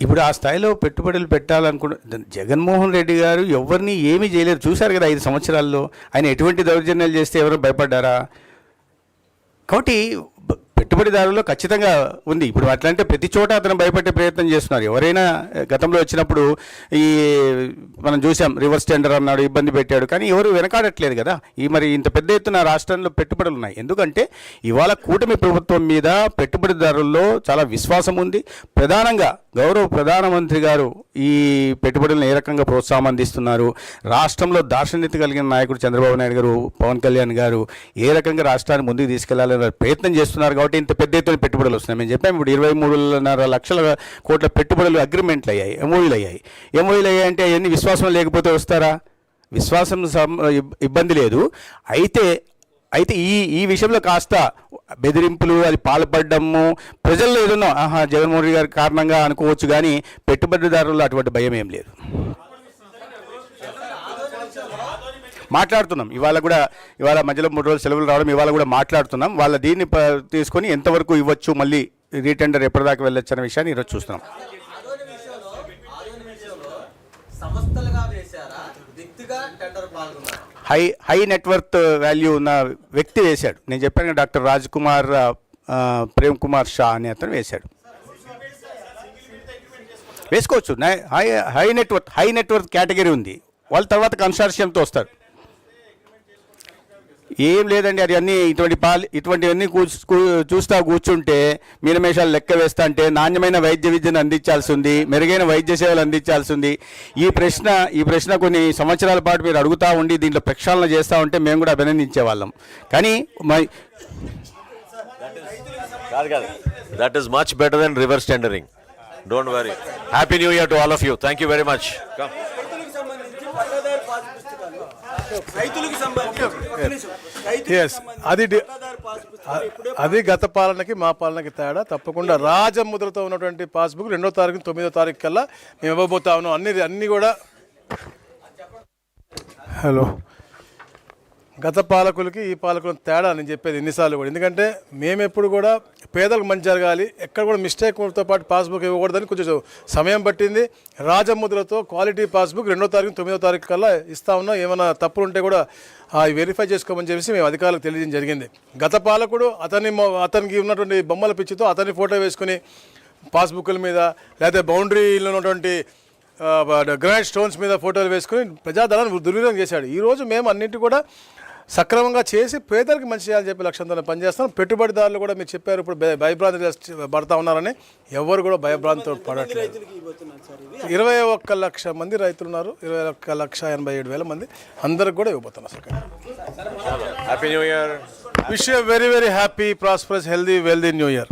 ఇప్పుడు ఆ స్థాయిలో పెట్టుబడులు పెట్టాలనుకుంటే జగన్మోహన్ రెడ్డి గారు ఎవరిని ఏమీ చేయలేరు. చూశారు కదా 5 సంవత్సరాల్లో ఆయన ఎటువంటి దౌర్జన్యాలు చేస్తే ఎవరు భయపడ్డారా? కాబట్టి పెట్టుబడిదారుల్లో ఖచ్చితంగా ఉంది. ఇప్పుడు అట్లంటే ప్రతి చోట అతను భయపెట్టే ప్రయత్నం చేస్తున్నారు. ఎవరైనా గతంలో వచ్చినప్పుడు ఈ మనం చూసాం, రివర్స్ టెండర్ అన్నాడు, ఇబ్బంది పెట్టాడు, కానీ ఎవరు వెనకాడట్లేదు కదా. మరి ఇంత పెద్ద ఎత్తున రాష్ట్రంలో పెట్టుబడులు ఉన్నాయి. ఎందుకంటే ఇవాళ కూటమి ప్రభుత్వం మీద పెట్టుబడిదారుల్లో చాలా విశ్వాసం ఉంది. ప్రధానంగా గౌరవ ప్రధానమంత్రి గారు ఈ పెట్టుబడులను ఏ రకంగా ప్రోత్సాహం అందిస్తున్నారు, రాష్ట్రంలో దార్శనికత కలిగిన నాయకుడు చంద్రబాబు నాయుడు గారు, పవన్ కళ్యాణ్ గారు ఏ రకంగా రాష్ట్రాన్ని ముందుకు తీసుకెళ్లాలని ప్రయత్నం చేస్తున్నారు కాబట్టి ఇంత పెద్ద ఎత్తున పెట్టుబడులు వస్తున్నాయి. మేము చెప్పాము ఇప్పుడు 23.5 లక్షల కోట్ల పెట్టుబడులు అగ్రిమెంట్లు అయ్యాయి, ఎంఓయూలు అయ్యాయి అంటే అవన్నీ విశ్వాసం లేకపోతే వస్తారా? విశ్వాసం ఇబ్బంది లేదు. అయితే ఈ విషయంలో కాస్త బెదిరింపులు అది పాల్పడము ప్రజల్లో ఏదన్నా జగన్మోహన్ రెడ్డి గారి కారణంగా అనుకోవచ్చు, కానీ పెట్టుబడిదారుల్లో అటువంటి భయం ఏం లేదు. మాట్లాడుతున్నాం ఇవాళ మధ్యలో 3 రోజులు సెలవులు రావడం, ఇవాళ కూడా మాట్లాడుతున్నాం. వాళ్ళ దీన్ని తీసుకొని ఎంతవరకు ఇవ్వచ్చు, మళ్ళీ రీటెండర్ ఎప్పటిదాకా వెళ్ళొచ్చు అనే విషయాన్ని ఈరోజు చూస్తున్నాం. హై నెట్వర్త్ వాల్యూ ఉన్న వ్యక్తి వేశాడు. నేను చెప్పాను డాక్టర్ రాజ్ కుమార్ ప్రేమ్ కుమార్ షా అనే అతను వేశాడు. వేసుకోవచ్చు. హై నెట్వర్త్ కేటగిరీ ఉంది. వాళ్ళ తర్వాత కన్సార్షియంతో వస్తారు. ఏం లేదండి, అది అన్నీ ఇటువంటివన్నీ చూస్తా కూర్చుంటే మీనమేషాలు లెక్క వేస్తా అంటే నాణ్యమైన వైద్య విద్యను అందించాల్సి ఉంది, మెరుగైన వైద్య సేవలు అందించాల్సి ఉంది. ఈ ప్రశ్న కొన్ని సంవత్సరాల పాటు మీరు అడుగుతూ ఉండి దీంట్లో ప్రక్షాళన చేస్తూ ఉంటే మేము కూడా అభినందించే వాళ్ళం. కానీ that is much better than reverse tendering. Don't worry. Happy new year to all of you. Thank you very much. అది గత పాలనకి మా పాలనకి తేడా. తప్పకుండా రాజముద్రతో ఉన్నటువంటి పాస్బుక్ 2వ తారీఖు 9వ తారీఖు కల్లా మేము ఇవ్వబోతా ఉన్నాం. అన్ని కూడా గత పాలకులకి ఈ పాలకులకు తేడా నేను చెప్పేది ఎన్నిసార్లు కూడా. ఎందుకంటే మేము ఎప్పుడు కూడా పేదలకు మంచి జరగాలి, ఎక్కడ కూడా మిస్టేక్తో పాటు పాస్బుక్ ఇవ్వకూడదని కొంచెం సమయం పట్టింది. రాజముద్రతో క్వాలిటీ పాస్బుక్ 2వ తారీఖు 9వ తారీఖు కల్లా ఇస్తా ఉన్నాం. ఏమైనా తప్పులు ఉంటే కూడా వెరిఫై చేసుకోమని చెప్పేసి మేము అధికారులకు తెలియజేయడం జరిగింది. గత పాలకుడు అతనికి ఉన్నటువంటి బొమ్మల పిచ్చితో అతని ఫోటో వేసుకుని పాస్బుక్ల మీద లేదా బౌండరీలో ఉన్నటువంటి గ్రానైట్ స్టోన్స్ మీద ఫోటోలు వేసుకుని ప్రజాధనాన్ని దుర్వినియోగం చేశాడు. ఈరోజు మేము అన్నింటి కూడా సక్రమంగా చేసి పేదలకు మంచి చేయాలని చెప్పి లక్ష్యంతో పనిచేస్తాం. పెట్టుబడిదారులు కూడా మీరు చెప్పారు ఇప్పుడు భయభ్రాంతి పడతా ఉన్నారని. ఎవరు కూడా భయభ్రాంతితో పడట్లేదు. 21 లక్ష మంది రైతులు ఉన్నారు. 21,87,000 మంది అందరికి కూడా ఇవ్వబోతున్నారు. Happy new year. Wish you very very happy prosperous healthy wealthy new year.